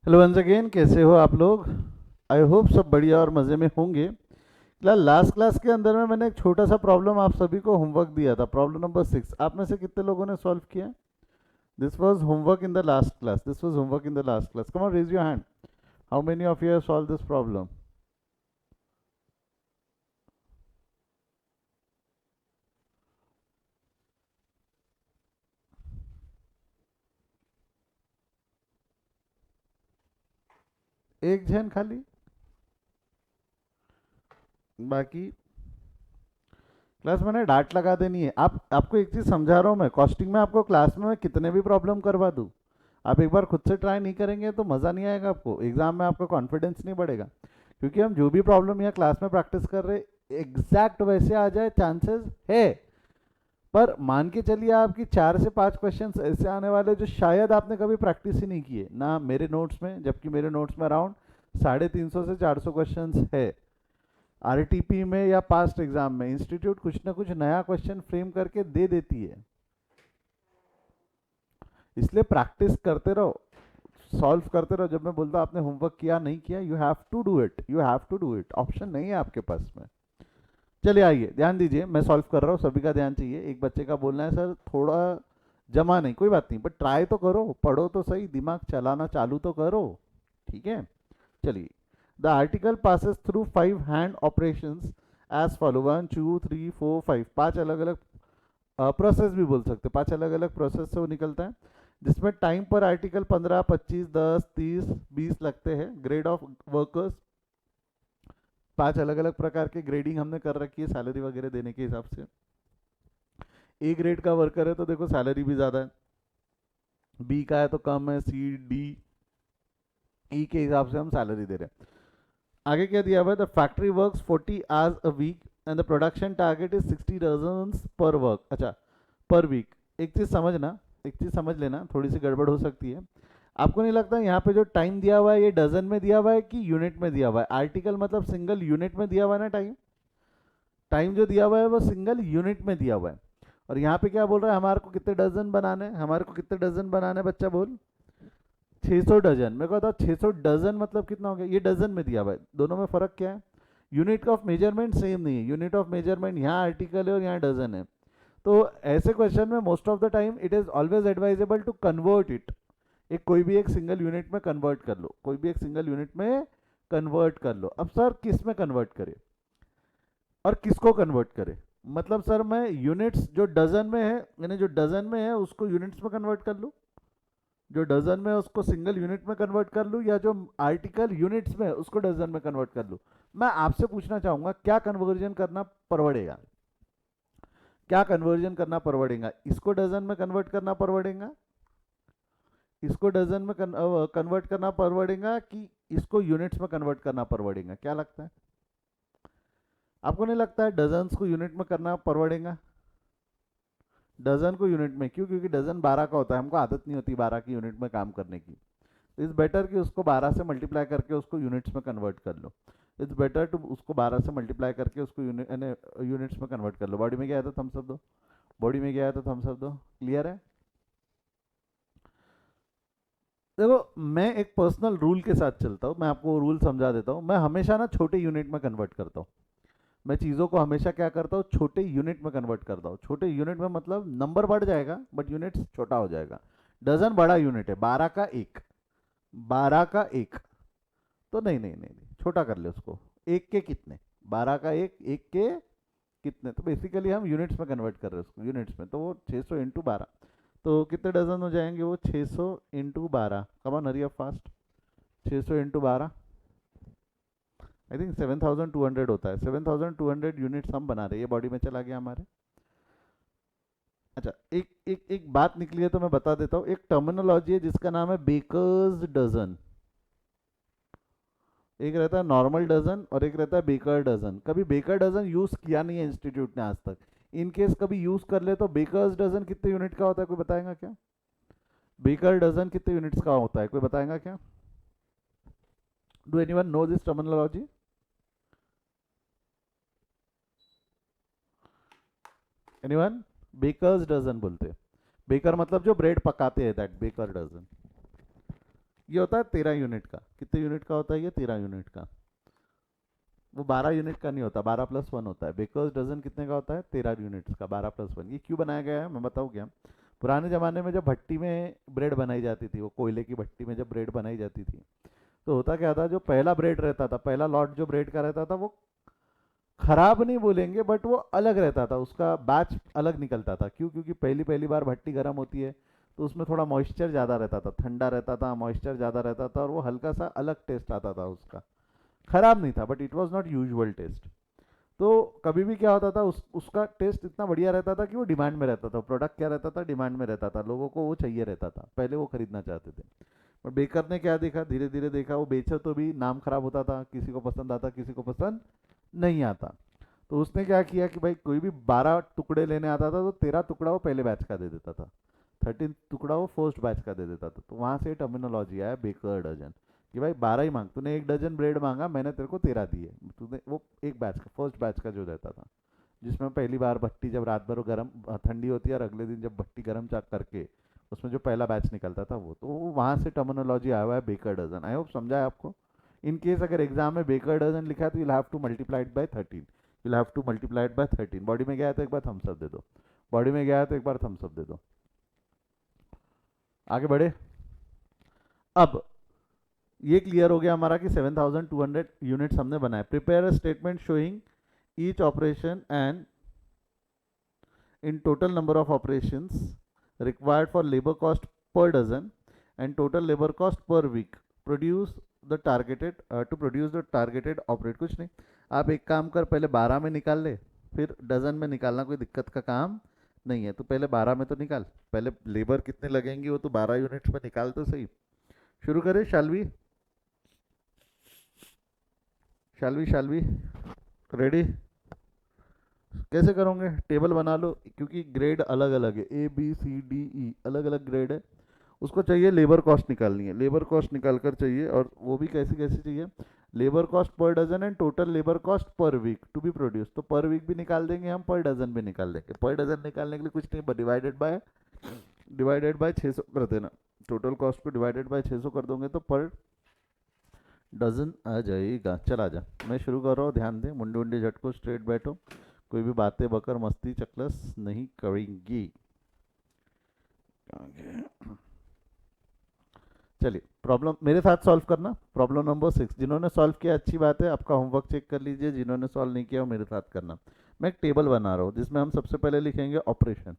Hello once again, कैसे हो आप लोग? आई होप सब बढ़िया और मज़े में होंगे। लास्ट क्लास के अंदर में मैंने एक छोटा सा प्रॉब्लम आप सभी को होमवर्क दिया था, प्रॉब्लम नंबर 6। आप में से कितने लोगों ने सॉल्व किया? This was homework in the last class, this was homework in the last class. Come on, raise your hand. How many of you have solve this problem? एक जन खाली? बाकी क्लास मैंने डांट लगा देनी है। आपको एक चीज़ समझा रहा हूँ मैं, कॉस्टिंग में आपको क्लास में मैं कितने भी प्रॉब्लम करवा दूँ, आप एक बार खुद से ट्राई नहीं करेंगे तो मज़ा नहीं आएगा आपको, एग्जाम में आपका कॉन्फिडेंस नहीं बढ़ेगा। क्योंकि हम जो भी प्रॉब्लम यहाँ क्लास में प्रैक्टिस कर रहे, एग्जैक्ट वैसे आ जाए चांसेस है। पर मान के चलिए आपकी 4 से 5 क्वेश्चंस ऐसे आने वाले जो शायद आपने कभी प्रैक्टिस ही नहीं किए ना मेरे नोट्स में, जबकि मेरे नोट्स में अराउंड 350 से 400 क्वेश्चंस है। आरटीपी में या पास्ट एग्जाम में इंस्टीट्यूट कुछ ना कुछ नया क्वेश्चन फ्रेम करके दे देती है, इसलिए प्रैक्टिस करते रहो, सॉल्व करते रहो। जब मैं बोलता हूँ आपने होमवर्क किया नहीं किया, you have to do it, you have to do it, option नहीं है आपके पास में। चलिए आइए, ध्यान दीजिए, मैं सॉल्व कर रहा हूँ, सभी का ध्यान चाहिए। एक बच्चे का बोलना है सर थोड़ा जमा नहीं, कोई बात नहीं, बट ट्राई तो करो, पढ़ो तो सही, दिमाग चलाना चालू तो करो। ठीक है, चलिए। The article passes through 5 hand operations as follow, 1 2 3 4 5, 5 अलग अलग प्रोसेस भी बोल सकते, 5 अलग अलग प्रोसेस से वो निकलता है, जिसमें टाइम पर आर्टिकल 15 25 10 30 20 लगते हैं। ग्रेड ऑफ वर्कर्स, 5 अलग अलग प्रकार के ग्रेडिंग हमने कर रखी है सैलरी वगैरह देने के हिसाब से। ए ग्रेड का वर्कर है तो देखो सैलरी भी ज़्यादा है, बी का है तो कम है, सी डी ई के हिसाब से हम सैलरी दे रहे हैं। आगे क्या दिया हुआ है? The factory works 40 hours a week and the production target is 60 dozens per work. अच्छा, पर वीक। एक चीज़ समझना, एक चीज़ समझ लेना, थोड़ी सी गड़बड़ हो सकती है। आपको नहीं लगता यहाँ पे जो टाइम दिया हुआ है ये डजन में दिया हुआ है कि यूनिट में दिया हुआ है? आर्टिकल मतलब सिंगल यूनिट में दिया हुआ है ना टाइम, टाइम जो दिया हुआ है वो सिंगल यूनिट में दिया हुआ है। और यहाँ पे क्या बोल रहा है, हमारे को कितने डजन बनाने हैं, हमारे को कितने डजन बनाने हैं बच्चा बोल? 600 डजन। मेरे को बताओ 600 डजन मतलब कितना हो गया? ये डजन में दिया हुआ है, दोनों में फ़र्क क्या है? यूनिट ऑफ मेजरमेंट सेम नहीं है, यूनिट ऑफ मेजरमेंट यहाँ आर्टिकल है और यहाँ डजन है। तो ऐसे क्वेश्चन में most of the time it is always advisable to convert it, एक कोई भी एक सिंगल यूनिट में कन्वर्ट कर लो, कोई भी एक सिंगल यूनिट में कन्वर्ट कर लो। अब सर किस में कन्वर्ट करे और किसको कन्वर्ट करे? मतलब सर मैं यूनिट्स जो डजन में है, यानी जो डजन में है उसको यूनिट्स में कन्वर्ट कर लूँ, जो डजन में है उसको सिंगल यूनिट में कन्वर्ट कर लूँ, या जो आर्टिकल यूनिट्स में है उसको डजन में कन्वर्ट कर लूँ? मैं आपसे पूछना चाहूँगा क्या कन्वर्जन करना पड़ेगा, क्या कन्वर्जन करना पड़ेगा? इसको डजन में कन्वर्ट करना पड़ेगा, इसको डजन में कन्वर्ट करना पड़ेगा, कि इसको यूनिट्स में कन्वर्ट करना पड़ेगा? क्या लगता है आपको? नहीं लगता है डजन्स को यूनिट में करना पड़ेगा? डजन को यूनिट में क्यों? क्योंकि डजन 12 का होता है, हमको आदत नहीं होती 12 की यूनिट में काम करने की। इट्स बेटर कि उसको 12 से मल्टीप्लाई करके उसको यूनिट्स में कन्वर्ट कर लो। इट्स बेटर टू उसको 12 से मल्टीप्लाई करके उसको यूनिट्स में कन्वर्ट कर लो। बॉडी में गया था थम्स अप दो, बॉडी में गया था थम्स अप दो। क्लियर है? देखो, मैं एक पर्सनल रूल के साथ चलता हूँ, मैं आपको रूल समझा देता हूँ। मैं हमेशा ना छोटे यूनिट में कन्वर्ट करता हूँ, मैं चीज़ों को हमेशा क्या करता हूँ, छोटे यूनिट में कन्वर्ट करता हूँ। छोटे यूनिट में मतलब नंबर बढ़ जाएगा बट यूनिट छोटा हो जाएगा। डजन बड़ा यूनिट है, 12 का 1, 12 का 1, तो नहीं नहीं नहीं नहीं, छोटा कर ले उसको। एक के कितने? 12 का 1, एक के कितने? तो बेसिकली हम यूनिट्स में कन्वर्ट कर रहे हैं उसको, यूनिट्स में, तो वो 600 × 12, तो कितने डजन हो जाएंगे वो? 600 × 12। Come on hurry up fast. 600 × 12, I think 7200 होता है। 7200 यूनिट्स हम बना रहे हैं, ये बॉडी में चला गया हमारे। अच्छा, एक एक एक बात निकली है तो मैं बता देता हूँ। एक टर्मिनोलॉजी है जिसका नाम है बेकर्स डजन। एक रहता है नॉर्मल डजन और एक रहता है बेकर डजन। कभी बेकर डजन यूज किया नहीं है इंस्टीट्यूट ने आज तक। इन केस कभी यूज कर ले तो बेकर्स डजन कितने यूनिट का होता है, कोई बताएगा क्या? बेकर डजन कितने यूनिट्स का होता है, कोई बताएगा क्या? Do anyone know this terminology? Anyone? Bakers dozen बोलते हैं, बेकर मतलब जो ब्रेड पकाते हैं, दैट बेकर डजन। ये होता है 13 यूनिट का। कितने यूनिट का होता है ये? 13 यूनिट का। वो 12 यूनिट का नहीं होता, 12+1 होता है। बेकर्स डजन कितने का होता है? 13 यूनिट्स का, 12+1। ये क्यों बनाया गया है मैं बताऊँ क्या? पुराने ज़माने में जब भट्टी में ब्रेड बनाई जाती थी, वो कोयले की भट्टी में जब ब्रेड बनाई जाती थी, तो होता क्या था, जो पहला ब्रेड रहता था, पहला लॉट जो ब्रेड का रहता था, वो खराब नहीं बोलेंगे बट वो अलग रहता था, उसका बैच अलग निकलता था। क्यों? क्योंकि पहली पहली बार भट्टी गर्म होती है, तो उसमें थोड़ा मॉइस्चर ज़्यादा रहता था, ठंडा रहता था, मॉइस्चर ज़्यादा रहता था, और वो हल्का सा अलग टेस्ट आता था उसका। खराब नहीं था but it was not usual taste. तो कभी भी क्या होता था, उसका टेस्ट इतना बढ़िया रहता था कि वो डिमांड में रहता था। प्रोडक्ट क्या रहता था? डिमांड में रहता था, लोगों को वो चाहिए रहता था, पहले वो खरीदना चाहते थे। पर बेकर ने क्या देखा, धीरे धीरे देखा, वो बेचे तो भी नाम खराब होता था, किसी को पसंद आता, किसी को पसंद नहीं आता। तो उसने क्या किया कि भाई कोई भी 12 टुकड़े लेने आता था तो 13 टुकड़ा वो पहले बैच का दे देता था, 13 टुकड़ा वो फर्स्ट बैच का दे देता था। तो वहाँ से टर्मिनोलॉजी आया बेकर डजन, कि भाई 12 ही मांग, तूने 1 डजन ब्रेड मांगा, मैंने तेरे को 13 दिए। तूने वो एक बैच का, फर्स्ट बैच का जो रहता था, जिसमें पहली बार भट्टी जब रात भर गर्म ठंडी होती है, और अगले दिन जब भट्टी गर्म चाक करके उसमें जो पहला बैच निकलता था, वो तो वहाँ से टर्मिनोलॉजी आया हुआ है बेकर डजन। आई होप समझा है आपको। इन केस अगर एग्जाम में बेकर डजन लिखा है तो you'll have to multiply it by 13, you'll have to multiply it by 13। Body में गया है तो एक बार थम्स अप दे दो, बॉडी में गया है तो एक बार थम्स अप दे दो। आगे बढ़े। अब ये क्लियर हो गया हमारा कि 7200 यूनिट्स हमने बनाए। Prepare a statement showing each operation and in total number of operations required for labor cost per dozen and total labor cost per week produce the targeted to produce the targeted operate। कुछ नहीं, आप एक काम कर, पहले 12 में निकाल ले, फिर डजन में निकालना कोई दिक्कत का काम नहीं है। तो पहले 12 में तो निकाल, पहले लेबर कितने लगेंगे वो तो 12 यूनिट्स में निकाल तो सही। शुरू करें, शालवी शालवी शालवी, रेडी? कैसे करोगे? टेबल बना लो, क्योंकि ग्रेड अलग अलग है, A B C D E अलग अलग ग्रेड है। उसको चाहिए लेबर कॉस्ट निकालनी है, लेबर कॉस्ट निकाल कर चाहिए, और वो भी कैसी कैसी चाहिए? Labour cost per dozen and total labour cost per week to be produce. तो पर वीक भी निकाल देंगे हम, पर डजन भी निकाल देंगे। पर डजन निकालने के लिए कुछ नहीं, डिवाइडेड बाय 600 कर देना। टोटल कॉस्ट को डिवाइडेड बाय 600 कर दोगे तो पर डजन आ जाएगा। चल आ जा, मैं शुरू कर रहा हूँ, ध्यान दे, मुंडे मुंडे झटको, स्ट्रेट बैठो, कोई भी बातें बकर मस्ती चकलस नहीं करेंगी। चलिए, प्रॉब्लम मेरे साथ सॉल्व करना। प्रॉब्लम नंबर 6, जिन्होंने सॉल्व किया अच्छी बात है, आपका होमवर्क चेक कर लीजिए, जिन्होंने सॉल्व नहीं किया वो मेरे साथ करना। मैं एक टेबल बना रहा हूँ जिसमें हम सबसे पहले लिखेंगे ऑपरेशन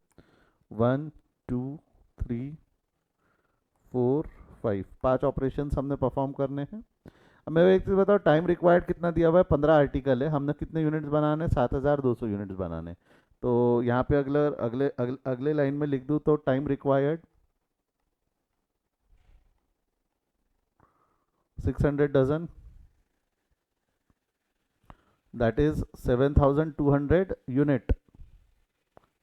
1 2 3 4 5, 5 ऑपरेशन हमने परफॉर्म करने हैं। अब मैं एक चीज़ बताओ, टाइम रिक्वायर्ड कितना दिया हुआ है? 15 आर्टिकल है, हमने कितने यूनिट्स बनाने? 7200 यूनिट्स बनाने। तो यहाँ पे अगले अगले अगले, अगले लाइन में लिख दूँ तो time required 600 dozen, that is 7200 unit.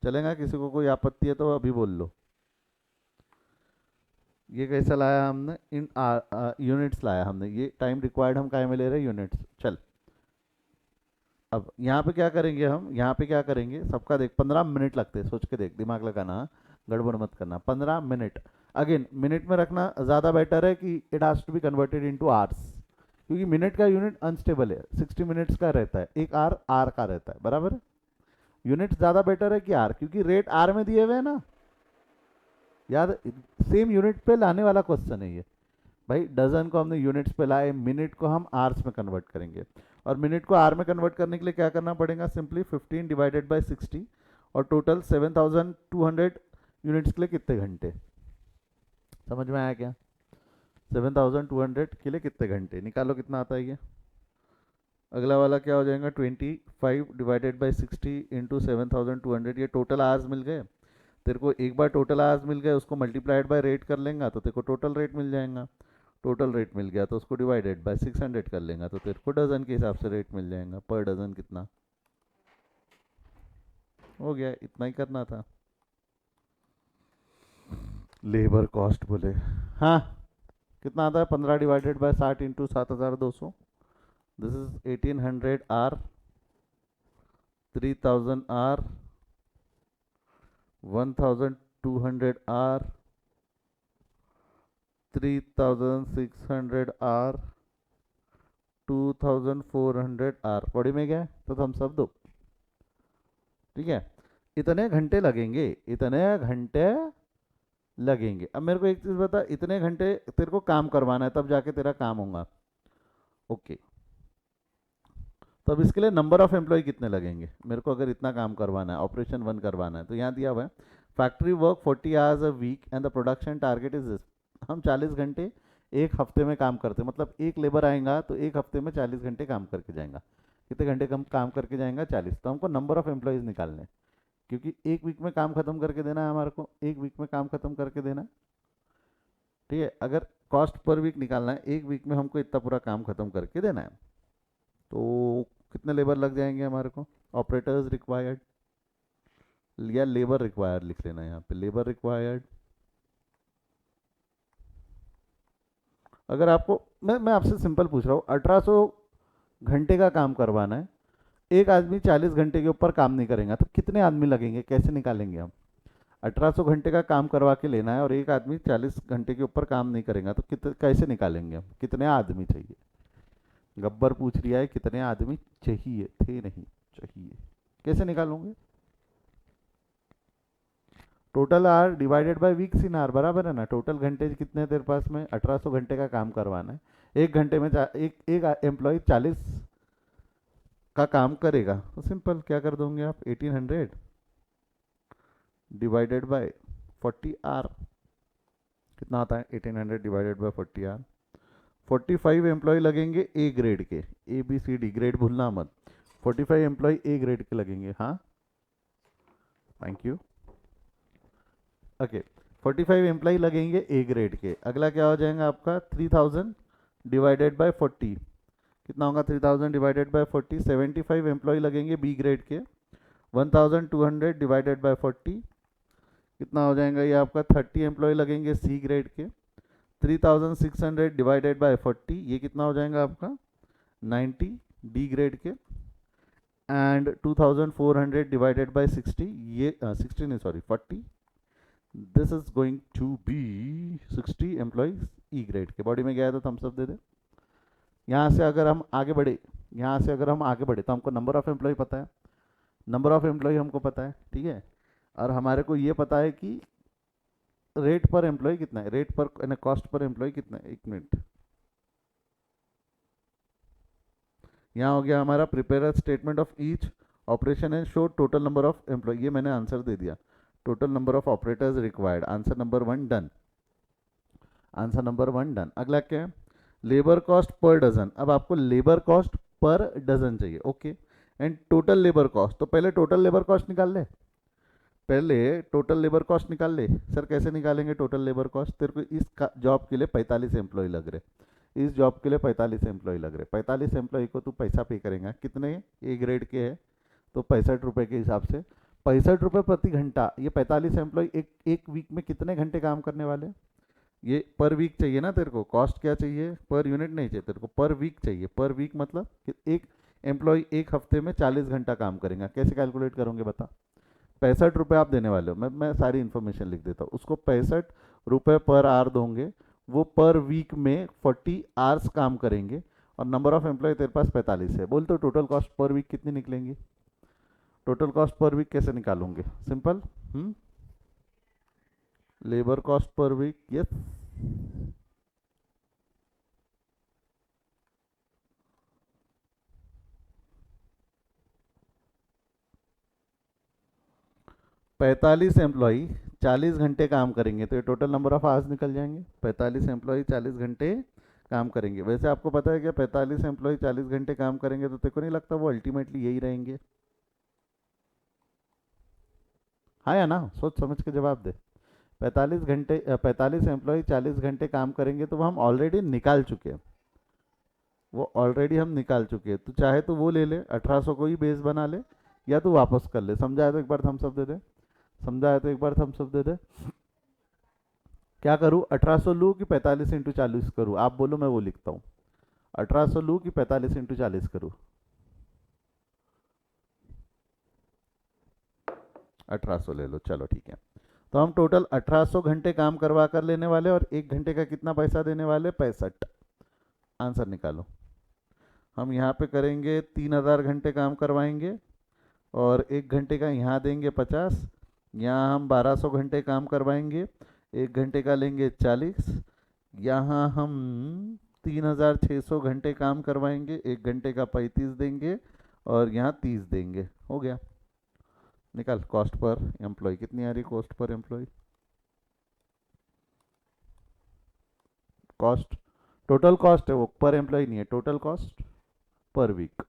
चलेगा? किसी को कोई आपत्ति है तो अभी बोल लो। ये कैसा लाया हमने? इन यूनिट्स लाया हमने। ये टाइम रिक्वायर्ड हम काय में ले रहे हैं? यूनिट्स। चल, अब यहाँ पे क्या करेंगे हम? यहाँ पे क्या करेंगे? सबका देख, 15 मिनट लगते हैं, सोच के देख, दिमाग लगाना हाँ? गड़बड़ मत करना। 15 मिनट, अगेन मिनट में रखना ज़्यादा बेटर है कि it has to be converted into hours, क्योंकि मिनट का यूनिट अनस्टेबल है, 60 मिनट्स का रहता है, एक आर आर का रहता है, बराबर है? यूनिट ज़्यादा बेटर है कि आर, क्योंकि रेट आर में दिए हुए हैं ना, याद? सेम यूनिट पे लाने वाला क्वेश्चन है ये। भाई डजन को हमने यूनिट्स पे लाए, मिनट को हम आर्स में कन्वर्ट करेंगे, और मिनट को आर में कन्वर्ट करने के लिए क्या करना पड़ेगा? सिंपली 15 डिवाइडेड बाई 60, और टोटल 7200 यूनिट्स के लिए कितने घंटे? समझ में आया क्या? 7200 के लिए कितने घंटे? निकालो कितना आता है ये। अगला वाला क्या हो जाएगा? 25 डिवाइडेड बाई 60 इंटू 7200, ये टोटल आवर्स मिल गए तेरे को। एक बार टोटल आवर्स मिल गए, उसको मल्टीप्लाइड बाय रेट कर लेंगे तो तेरे को टोटल रेट मिल जाएगा। टोटल रेट मिल गया तो उसको डिवाइडेड बाय 600 कर लेंगे तो तेरे को डजन के हिसाब से रेट मिल जाएगा। पर डजन कितना हो गया? इतना ही करना था। लेबर कॉस्ट बोले, हाँ कितना आता है? 15 divided by 60 into 7200, this is 1800 hour, 3000 hour, 1200 hour, 3600 hour 2400 hour बॉडी में गया तो हम सब दो, ठीक है। इतने घंटे लगेंगे, इतने घंटे लगेंगे। अब मेरे को एक चीज बता, इतने घंटे तेरे को काम करवाना है तब जाके तेरा काम होगा, ओके। तो अब इसके लिए नंबर ऑफ एम्प्लॉय कितने लगेंगे, मेरे को अगर इतना काम करवाना है, ऑपरेशन 1 करवाना है, तो यहाँ दिया हुआ है factory work 40 hours a week and the production target is this. हम 40 घंटे एक हफ्ते में काम करते हैं, मतलब एक लेबर आएगा तो एक हफ्ते में 40 घंटे काम करके जाएगा। कितने घंटे कम काम करके जाएगा, 40। तो हमको नंबर ऑफ एम्प्लॉयज़ निकालने हैं, क्योंकि एक वीक में काम खत्म करके देना है हमारे को, एक वीक में काम खत्म करके देना है, ठीक है। अगर कॉस्ट पर वीक निकालना है, एक वीक में हमको इतना पूरा काम खत्म करके देना है, तो कितने लेबर लग जाएंगे हमारे को। ऑपरेटर्स रिक्वायर्ड या लेबर रिक्वायर्ड लिख लेना है यहाँ पे, लेबर रिक्वायर्ड। अगर आपको मैं आपसे सिंपल पूछ रहा हूँ, 1800 घंटे का काम करवाना है, एक आदमी 40 घंटे के ऊपर काम नहीं करेगा तो कितने आदमी लगेंगे, कैसे निकालेंगे हम। 1800 घंटे का काम करवा के लेना है और एक आदमी 40 घंटे के ऊपर काम नहीं करेगा तो कैसे निकालेंगे हम, कितने आदमी चाहिए। गब्बर पूछ रिया है कितने आदमी चाहिए, थे नहीं चाहिए, कैसे निकालोगे। Total hour divided by weeks in hour, बराबर है ना। टोटल घंटे कितने तेरे पास में, 1800 घंटे का काम करवाना है, एक घंटे में एक एम्प्लॉय 40 का काम करेगा, तो सिंपल क्या कर दोगे आप, 1800 डिवाइडेड बाय 40 आर, कितना आता है 1800 डिवाइडेड बाय 40 आर। 45 एम्प्लॉय लगेंगे ए ग्रेड के, A B C D grade भूलना मत, 45 एम्प्लॉय ए ग्रेड के लगेंगे, हाँ थैंक यू, ओके। 45 एम्प्लॉय लगेंगे ए ग्रेड के। अगला क्या हो जाएगा आपका, 3000 डिवाइडेड बाय 40, कितना होगा 3000 डिवाइडेड बाय 40। 75 एम्प्लॉय लगेंगे बी ग्रेड के, 1200 डिवाइडेड बाय 40, कितना हो जाएगा ये आपका। 30 एम्प्लॉय लगेंगे सी ग्रेड के, 3600 डिवाइडेड बाय 40, ये कितना हो जाएगा आपका 90 डी ग्रेड के, एंड 2400 डिवाइडेड बाय 60, ये 60 नहीं sorry 40, this is going to be 60 employees E grade के। बॉडी में गया तो थम्स अप दे दे। यहाँ से अगर हम आगे बढ़े, यहाँ से अगर हम आगे बढ़े तो हमको नंबर ऑफ एम्प्लॉय पता है, नंबर ऑफ एम्प्लॉय हमको पता है, ठीक है। और हमारे को ये पता है कि रेट पर एम्प्लॉय कितना है, रेट पर कॉस्ट पर एम्प्लॉय कितना है। एक मिनट, यहाँ हो गया हमारा prepare a statement of each operation and show total number of employ, ये मैंने आंसर दे दिया, total number of operators required, answer number 1 done, answer number 1 done. अगला क्या है, लेबर कॉस्ट पर डजन। अब आपको लेबर कॉस्ट पर डजन चाहिए, okay, and total labour cost. तो पहले टोटल लेबर कॉस्ट निकाल ले, पहले टोटल लेबर कॉस्ट निकाल ले। सर कैसे निकालेंगे टोटल लेबर कॉस्ट, तेरे को इस जॉब के लिए 45 एम्प्लॉय लग रहे, इस जॉब के लिए 45 एम्प्लॉय लग रहे, 45 एम्प्लॉय को तू पैसा पे करेगा, कितने ए ग्रेड के है तो 65 रुपये के हिसाब से, 65 रुपये प्रति घंटा। ये 45 एम्प्लॉय एक वीक में कितने घंटे काम करने वाले, ये पर वीक चाहिए ना तेरे को, कॉस्ट क्या चाहिए, पर यूनिट नहीं चाहिए तेरे को, पर वीक चाहिए। पर वीक मतलब कि एक एम्प्लॉय एक हफ्ते में 40 घंटा काम करेगा, कैसे कैलकुलेट करोगे बता। 65 रुपये आप देने वाले हो, मैं सारी इन्फॉर्मेशन लिख देता हूँ, उसको 65 रुपये पर आवर दोगे, वो पर वीक में 40 आवर्स काम करेंगे, और नंबर ऑफ एम्प्लॉय तेरे पास 45 है। बोल तो टोटल कॉस्ट पर वीक कितनी निकलेंगी, टोटल कॉस्ट पर वीक कैसे निकालोगे, simple, labour cost per week, yes 45 employee 40 घंटे काम करेंगे तो ये टोटल नंबर ऑफ आवर्स निकल जाएंगे। 45 एम्प्लॉई 40 घंटे काम करेंगे। वैसे आपको पता है क्या, 45 एम्प्लॉई 40 घंटे काम करेंगे तो तेरे को नहीं लगता वो अल्टीमेटली यही रहेंगे, हाँ या ना, सोच समझ के जवाब दे। 45 एम्प्लॉय 40 घंटे काम करेंगे तो वो हम ऑलरेडी निकाल चुके हैं, वो ऑलरेडी हम निकाल चुके हैं। तू चाहे तो वो ले ले, 1800 को ही बेस बना ले, या तू वापस कर ले। समझाया तो एक बार थम्स अप दे दे, समझाया तो एक बार थम्स अप दे दे। क्या करूँ, 1800 लूँ कि 45 इंटू 40 करूँ, आप बोलो मैं वो लिखता हूँ। 1800 लूँ कि 45 इंटू 40 करूँ, 1800 ले लो, चलो ठीक है। तो हम टोटल 1800 घंटे काम करवा कर लेने वाले और 1 घंटे का कितना पैसा देने वाले? 65। आंसर निकालो। हम यहाँ पे करेंगे 3000 घंटे काम करवाएंगे और 1 घंटे का यहाँ देंगे 50। यहाँ हम 1200 घंटे काम करवाएंगे, 1 घंटे का लेंगे 40। यहाँ हम 3600 घंटे काम करवाएंगे, 1 घंटे का 35 देंगे और यहाँ 30 देंगे। हो गया। निकाल कॉस्ट पर एम्प्लॉय कितनी आ रही? Cost per employ, cost total cost है वो, पर एम्प्लॉय नहीं है, total cost per week.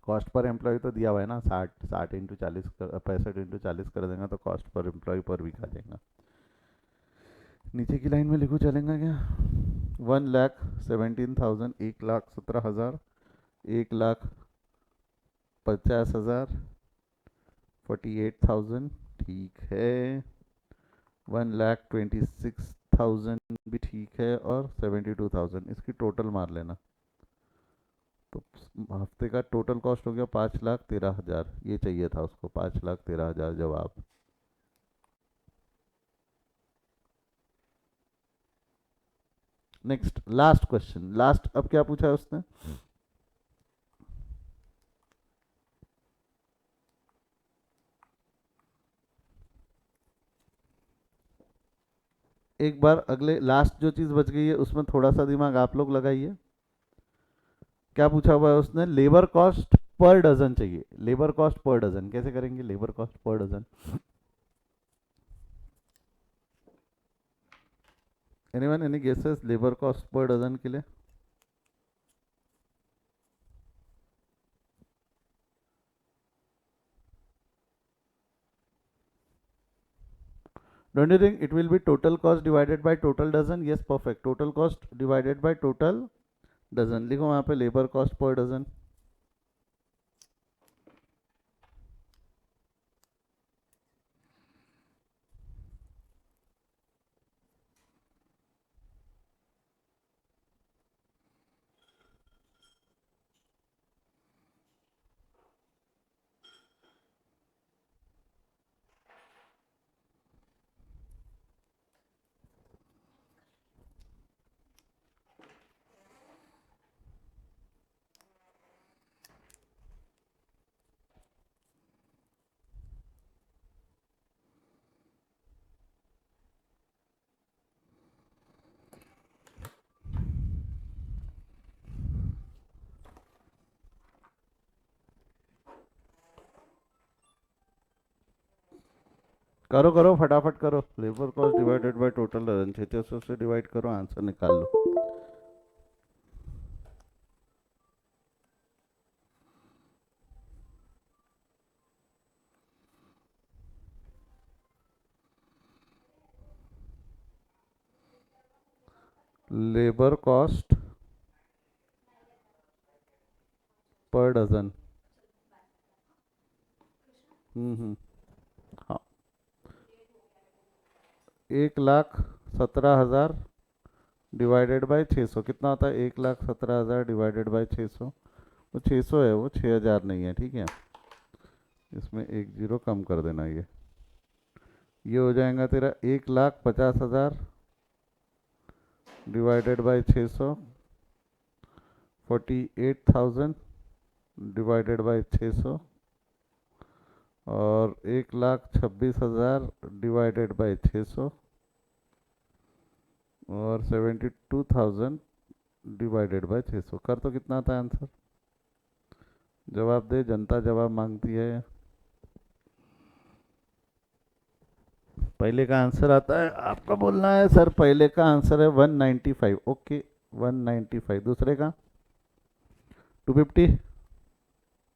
Cost per employ तो दिया हुआ है ना, 60 इंटू 40 65 इंटू 40 कर देंगे तो कॉस्ट पर एम्प्लॉय पर वीक आ जाएगा। नीचे की लाइन में लिखूँ, चलेगा क्या? 1,17,000, 1,17,000, 1,50,000, 48,000, ठीक है। 1,26,000 भी ठीक है और 72,000, इसकी टोटल मार लेना। तो हफ्ते का टोटल कॉस्ट हो गया 5,13,000। ये चाहिए था उसको, 5,13,000 जवाब। नेक्स्ट लास्ट क्वेश्चन, लास्ट अब क्या पूछा है उसने? एक बार अगले लास्ट जो चीज बच गई है उसमें थोड़ा सा दिमाग आप लोग लगाइए। क्या पूछा हुआ है उसने? लेबर कॉस्ट पर डजन चाहिए। लेबर कॉस्ट पर डजन कैसे करेंगे? Labour cost per dozen, anyone, any guesses labour cost per dozen के लिए? Don't you think it will be total cost divided by total dozen? Yes, perfect. Total cost divided by total dozen. लिखो वहाँ पे labour cost per dozen. करो करो फटाफट करो। Labour cost divided by total dozen, 600 से डिवाइड करो, answer निकाल लो। Labour cost per dozen. हाँ, 1,17,000 डिवाइडेड बाय 600 कितना होता है? 1,17,000 डिवाइडेड बाय 600, वो 600 है, वो 6,000 नहीं है, ठीक है। इसमें एक जीरो कम कर देना। ये हो जाएगा तेरा 1,50,000 डिवाइडेड बाय 600, 48,000 डिवाइडेड बाय 600 और 1,26,000 डिवाइडेड बाय 600 और 72,000 डिवाइडेड बाय 600। कर तो कितना आता है आंसर? जवाब दे, जनता जवाब मांगती है। पहले का आंसर आता है, आपका बोलना है सर पहले का आंसर है 195। ओके 195। दूसरे का 250।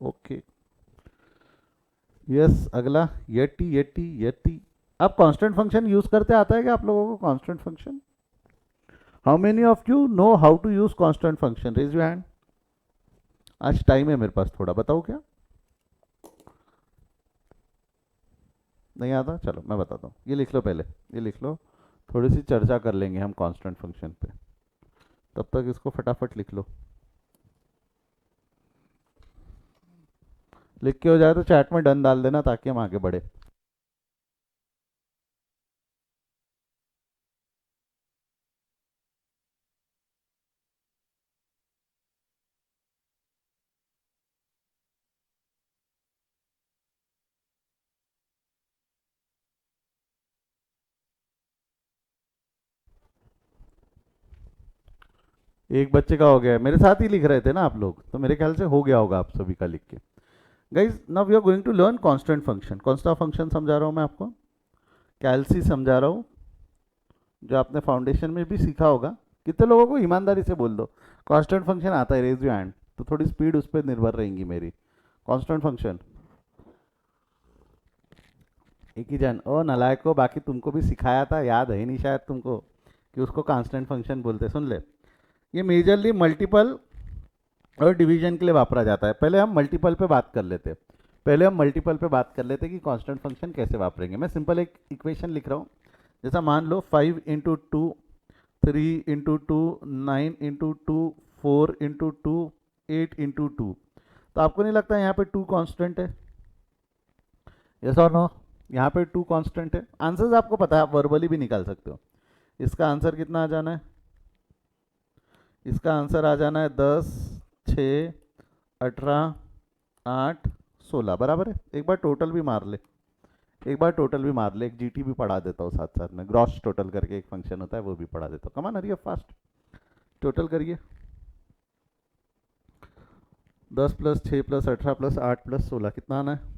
Okay yes. अगला यटी यटी यटी। आप कांस्टेंट फंक्शन यूज करते आता है क्या आप लोगों को? Constant function, how many of you know how to use constant function? Raise your hand. आज टाइम है मेरे पास थोड़ा, बताओ क्या नहीं आता? चलो मैं बताता हूँ, ये लिख लो पहले, ये लिख लो। थोड़ी सी चर्चा कर लेंगे हम कांस्टेंट फंक्शन पे, तब तक इसको फटाफट लिख लो। लिख के हो जाए तो चैट में डन डाल देना ताकि हम आगे बढ़े। एक बच्चे का हो गया है, मेरे साथ ही लिख रहे थे ना आप लोग, तो मेरे ख्याल से हो गया होगा आप सभी का लिख के। Guys now we are going to learn constant function. कौन सा फंक्शन समझा रहा हूँ मैं आपको? कैल्सी समझा रहा हूँ, जो आपने फाउंडेशन में भी सीखा होगा। कितने लोगों को ईमानदारी से बोल दो कांस्टेंट फंक्शन आता है? Raise your hand. तो थोड़ी स्पीड उस पर निर्भर रहेंगी मेरी। कांस्टेंट फंक्शन एक ही जन, ओ नलायको, बाकी तुमको भी सिखाया था, याद है नहीं शायद तुमको कि उसको कांस्टेंट फंक्शन बोलते। सुन ले, ये मेजरली मल्टीपल और डिवीजन के लिए वापरा जाता है। पहले हम मल्टीपल पे बात कर लेते, कि कांस्टेंट फंक्शन कैसे वापरेंगे। मैं सिंपल एक इक्वेशन लिख रहा हूँ। जैसा मान लो 5 × 2, 3 × 2, 9 × 2, 4 × 2, 8 × 2। तो आपको नहीं लगता यहाँ पे 2 कांस्टेंट है? Yes or no? यहाँ पे 2 कांस्टेंट है। आंसर्स आपको पता है, आप वर्बली भी निकाल सकते हो। इसका आंसर कितना आ जाना है? इसका आंसर आ जाना है 10, 6, 18, 8, 16 बराबर है। एक बार टोटल भी मार ले, एक जीटी भी पढ़ा देता हूँ साथ साथ में। ग्रॉस टोटल करके एक फंक्शन होता है, वो भी पढ़ा देता हूँ। कमान हरिए फास्ट टोटल करिए। 10 + 6 + 18 + 8 + 16 कितना आना है?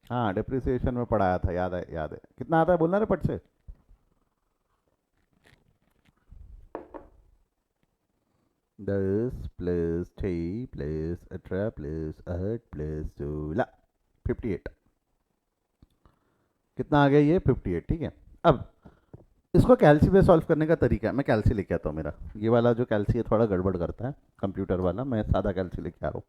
हाँ, डिप्रिसिएशन में पढ़ाया था, याद है याद है। कितना आता है बोलना रे पट से? 10 + 6 + 18 + 8 + 16 58। कितना आ गया ये? 58। ठीक है। अब इसको कैल्सी पे सॉल्व करने का तरीका है। मैं कैल्सी लेके आता हूँ। मेरा ये वाला जो कैल्सी है थोड़ा गड़बड़ करता है कंप्यूटर वाला, मैं सादा कैल्सी लेके आ रहा हूँ।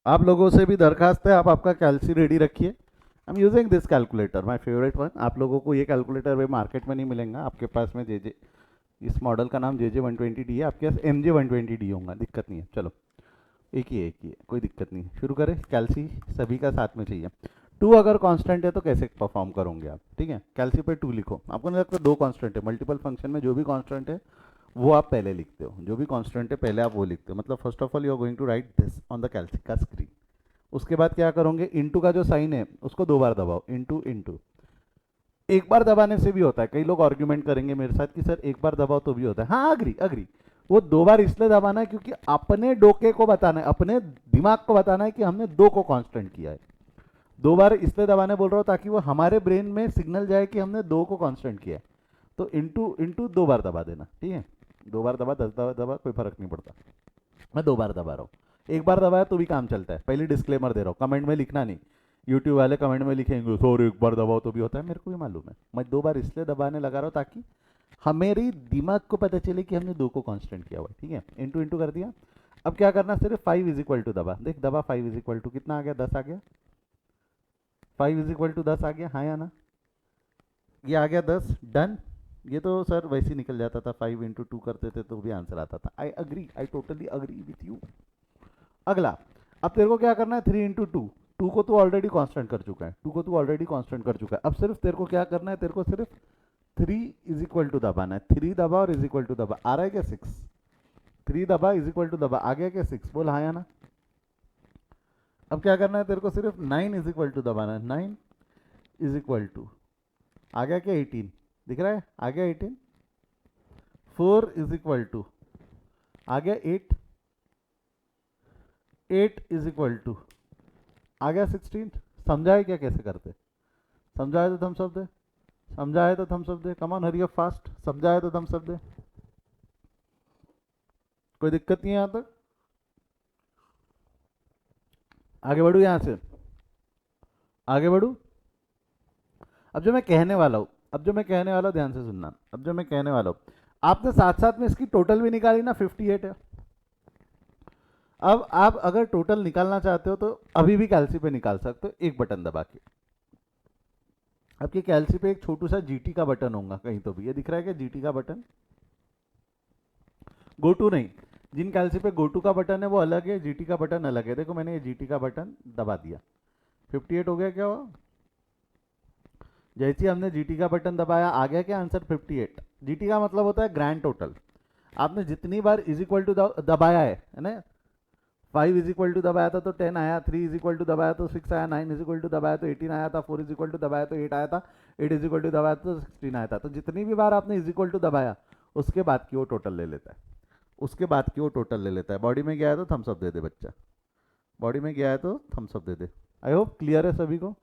आप लोगों से भी दरखास्त है, आप आपका कैल्सी रेडी रखिए। I am using this calculator, my favourite one. आप लोगों को ये कैलकुलेटर वे मार्केट में नहीं मिलेगा। आपके पास में जे जे, इस मॉडल का नाम JJ120D है, आपके पास MJ120D होगा, दिक्कत नहीं है। चलो एक ही है, कोई दिक्कत नहीं है। शुरू करें। कैल्सी सभी का साथ में चाहिए। 2 अगर कांस्टेंट है तो कैसे परफॉर्म करोगे आप? ठीक है, कैल्सी पे 2 लिखो। आपको नहीं लगता 2 कांस्टेंट है? मल्टीपल फंक्शन में जो भी कांस्टेंट है वो आप पहले लिखते हो, जो भी कांस्टेंट है पहले आप वो लिखते हो। मतलब first of all you are going to write this on the calci का स्क्रीन। उसके बाद क्या करोगे? इंटू का जो साइन है उसको 2 बार दबाओ। इंटू इंटू, एक बार दबाने से भी होता है। कई लोग आर्ग्यूमेंट करेंगे मेरे साथ कि सर एक बार दबाओ तो भी होता है। हाँ, अग्री अग्री। वो 2 बार इसलिए दबाना है क्योंकि अपने डोके को बताना है, अपने दिमाग को बताना है कि हमने 2 को कांस्टेंट किया है। 2 बार इसलिए दबाने बोल रहा हूँ ताकि वो हमारे ब्रेन में सिग्नल जाए कि हमने 2 को कांस्टेंट किया है। तो इंटू इंटू 2 बार दबा देना। ठीक है, 2 बार दबा, 10 बार दबा, कोई फर्क नहीं पड़ता। मैं 2 बार दबा रहा हूँ। एक बार दबाया तो भी काम चलता है। पहले डिस्क्लेमर दे रहा हूँ, कमेंट में लिखना नहीं। यूट्यूब वाले कमेंट में लिखेंगे सर एक बार दबाओ तो भी होता है, मेरे को भी मालूम है। मैं 2 बार इसलिए दबाने लगा रहा हूँ ताकि हमारी दिमाग को पता चले कि हमने 2 को कांस्टेंट किया हुआ है। ठीक है, इंटू इंटू कर दिया। अब क्या करना? सिर्फ 5 = दबा। देख दबा, 5 = कितना आ गया? 10 आ गया। 5 = 10 आ गया, हाँ या ना? ये आ गया 10। डन। ये तो सर वैसे ही निकल जाता था, 5 × 2 करते थे तो भी आंसर आता था। I agree, I totally agree with you. अगला, अब तेरे को क्या करना है? 3 × 2। 2 को तू ऑलरेडी कांस्टेंट कर चुका है, 2 को तू ऑलरेडी कांस्टेंट कर चुका है। अब सिर्फ तेरे को क्या करना है? तेरे को सिर्फ 3 दबाना है। 3 दबा और = दबा। आ रहा है क्या? 6। 3 दबा, दबा। आ गया क्या 6? बोल हाँ या ना? अब क्या करना है? तेरे को सिर्फ 9 दबाना है। 9 आ गया क्या? 18 दिख रहा है? आ गया 18। 4 आ गया 8। 8 आ गया 16। समझाए क्या कैसे करते? समझाए तो थम्स अप दे। समझाए तो थम्स अप दे। Come on hurry up fast. समझाए तो थम्स अप दे। कोई दिक्कत नहीं है यहाँ तक? आगे बढ़ू यहाँ से? आगे बढ़ू? अब जो मैं कहने वाला हूँ ध्यान से सुनना। अब जो मैं कहने वाला हूँ, आपने साथ साथ में इसकी टोटल भी निकाली ना, 58 है। अब आप अगर टोटल निकालना चाहते हो तो अभी भी कैल्सी पे निकाल सकते हो, एक बटन दबा के। आपकी कैल्सी पे एक छोटू सा जीटी का बटन होगा कहीं तो भी। ये दिख रहा है क्या जीटी का बटन? गो टू नहीं, जिन कैल्सी पे गो टू का बटन है वो अलग है, जीटी का बटन अलग है। देखो मैंने ये जीटी का बटन दबा दिया, 58 हो गया। क्या हुआ? जैसे ही हमने जीटी का बटन दबाया आ गया क्या आंसर 58। जीटी का मतलब होता है ग्रैंड टोटल। आपने जितनी बार इज इक्वल टू दबाया है ना, 5 इज इक्वल टू दबाया था तो 10 आया, 3 इज इक्वल टू दबाया तो 6 आया, 9 इज इक्वल टू दबाया तो 18 आया था, 4 इज इक्वल टू दबाया तो 8 आया था, 8 इज इक्वल टू दबाया तो 16 आया था। तो जितनी भी बार आपने इज इक्वल टू दबाया उसके बाद की वो टोटल ले लेता है, उसके बाद की वो टोटल ले लेता है। बॉडी में गया है तो थम्स अप दे दे बच्चा, बॉडी में गया है तो थम्स अप दे दे। आई होप क्लियर है सभी को।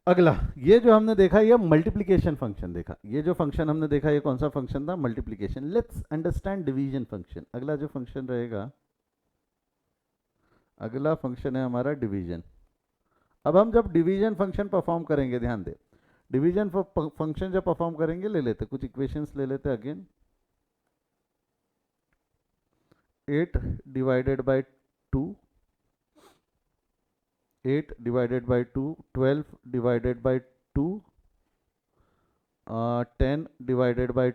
अगला, ये जो हमने देखा ये मल्टीप्लिकेशन फंक्शन देखा, ये जो फंक्शन हमने देखा ये कौन सा फंक्शन था, multiplication. Let's understand division function. अगला जो फंक्शन रहेगा, अगला फंक्शन है हमारा डिवीजन। अब हम जब डिवीजन फंक्शन परफॉर्म करेंगे, ध्यान दे, डिवीजन फंक्शन जब परफॉर्म करेंगे, ले लेते कुछ इक्वेशंस ले लेते again. 8 divided by 2, 8 divided by 2, 12 divided by 2, 10 divided by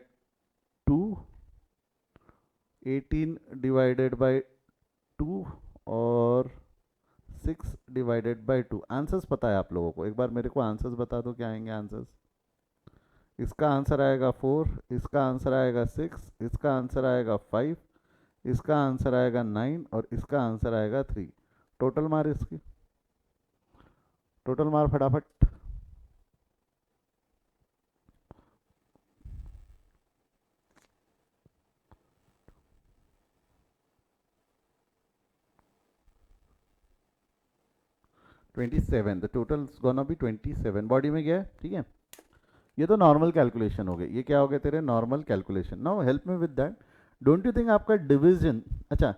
2, 18 divided by 2 और 6 डिवाइडेड बाय 2। आंसर्स पता है आप लोगों को, एक बार मेरे को आंसर्स बता दो क्या आएंगे आंसर्स। इसका आंसर आएगा 4, इसका आंसर आएगा 6, इसका आंसर आएगा 5, इसका आंसर आएगा 9 और इसका आंसर आएगा 3। टोटल मार इसकी, टोटल मार फटाफट। Twenty seven, the total gonna be 27। Body में गया है, ठीक है। ये तो नॉर्मल कैलकुलेशन हो गए, ये क्या हो गए तेरे normal calculation. Now help me with that. Don't you think आपका डिवीजन, अच्छा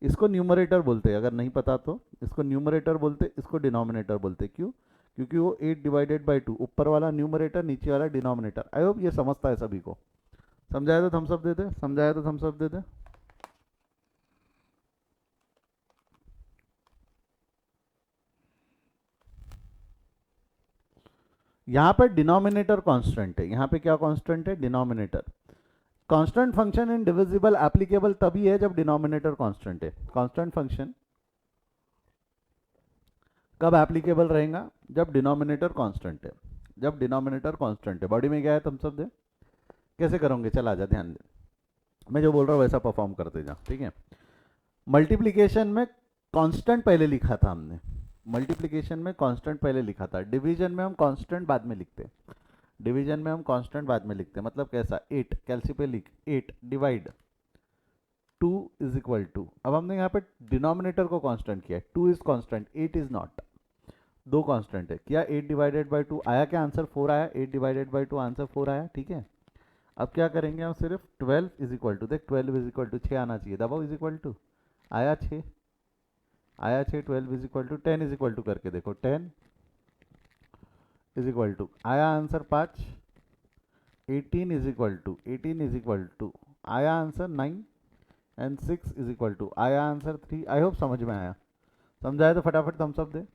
इसको न्यूमरेटर बोलते हैं, अगर नहीं पता तो इसको न्यूमरेटर बोलते, इसको डिनोमिनेटर बोलते। क्यों? क्योंकि वो 8 डिवाइडेड बाई 2, ऊपर वाला न्यूमरेटर नीचे वाला डिनोमिनेटर। आई होप ये समझता है सभी को। समझाया तो थम्स अप दे दे, समझाया तो थम्स अप दे दे। यहाँ पर डिनोमिनेटर कांस्टेंट है, यहाँ पे क्या कांस्टेंट है, denominator. Constant function in divisible applicable तभी है जब डिनोमिनेटर कांस्टेंट है। कांस्टेंट फंक्शन कब एप्लीकेबल रहेगा, जब डिनोमिनेटर कांस्टेंट है, जब डिनोमिनेटर कांस्टेंट है। बॉडी में क्या है तुम सब दे, कैसे करोगे, चला जा ध्यान दे, मैं जो बोल रहा हूँ वैसा परफॉर्म करते जा, ठीक है। मल्टीप्लिकेशन में कांस्टेंट पहले लिखा था हमने, मल्टीप्लिकेशन में कांस्टेंट पहले लिखा था। डिवीजन में हम कांस्टेंट बाद में लिखते हैं, डिवीजन में हम कांस्टेंट बाद में लिखते हैं। मतलब कैसा, 8 कैलसी पे लिख, 8 डिवाइड 2 इज इक्वल टू, अब हमने यहाँ पे डिनोमिनेटर को कांस्टेंट किया है, 2 इज कांस्टेंट, 8 इज नॉट, दो कांस्टेंट है। क्या 8 डिवाइडेड बाई 2 आया, क्या आंसर 4 आया, 8 डिवाइडेड बाई 2 आंसर 4 आया, ठीक है। अब क्या करेंगे हम, सिर्फ 12 इज इक्वल टू, देख 12 इज इक्वल टू 6 आना चाहिए, दबाओ इज इक्वल टू, आया 6, आया 6, 12 is equal to 10 is equal to करके देखो, 10 इज इक्वल टू, आया answer 5, 18 is equal to, 18 is equal to, आया answer 9 and 6 is equal to, आया आंसर 3। आई होप समझ में आया, समझाया तो फटाफट थम्स अप दे।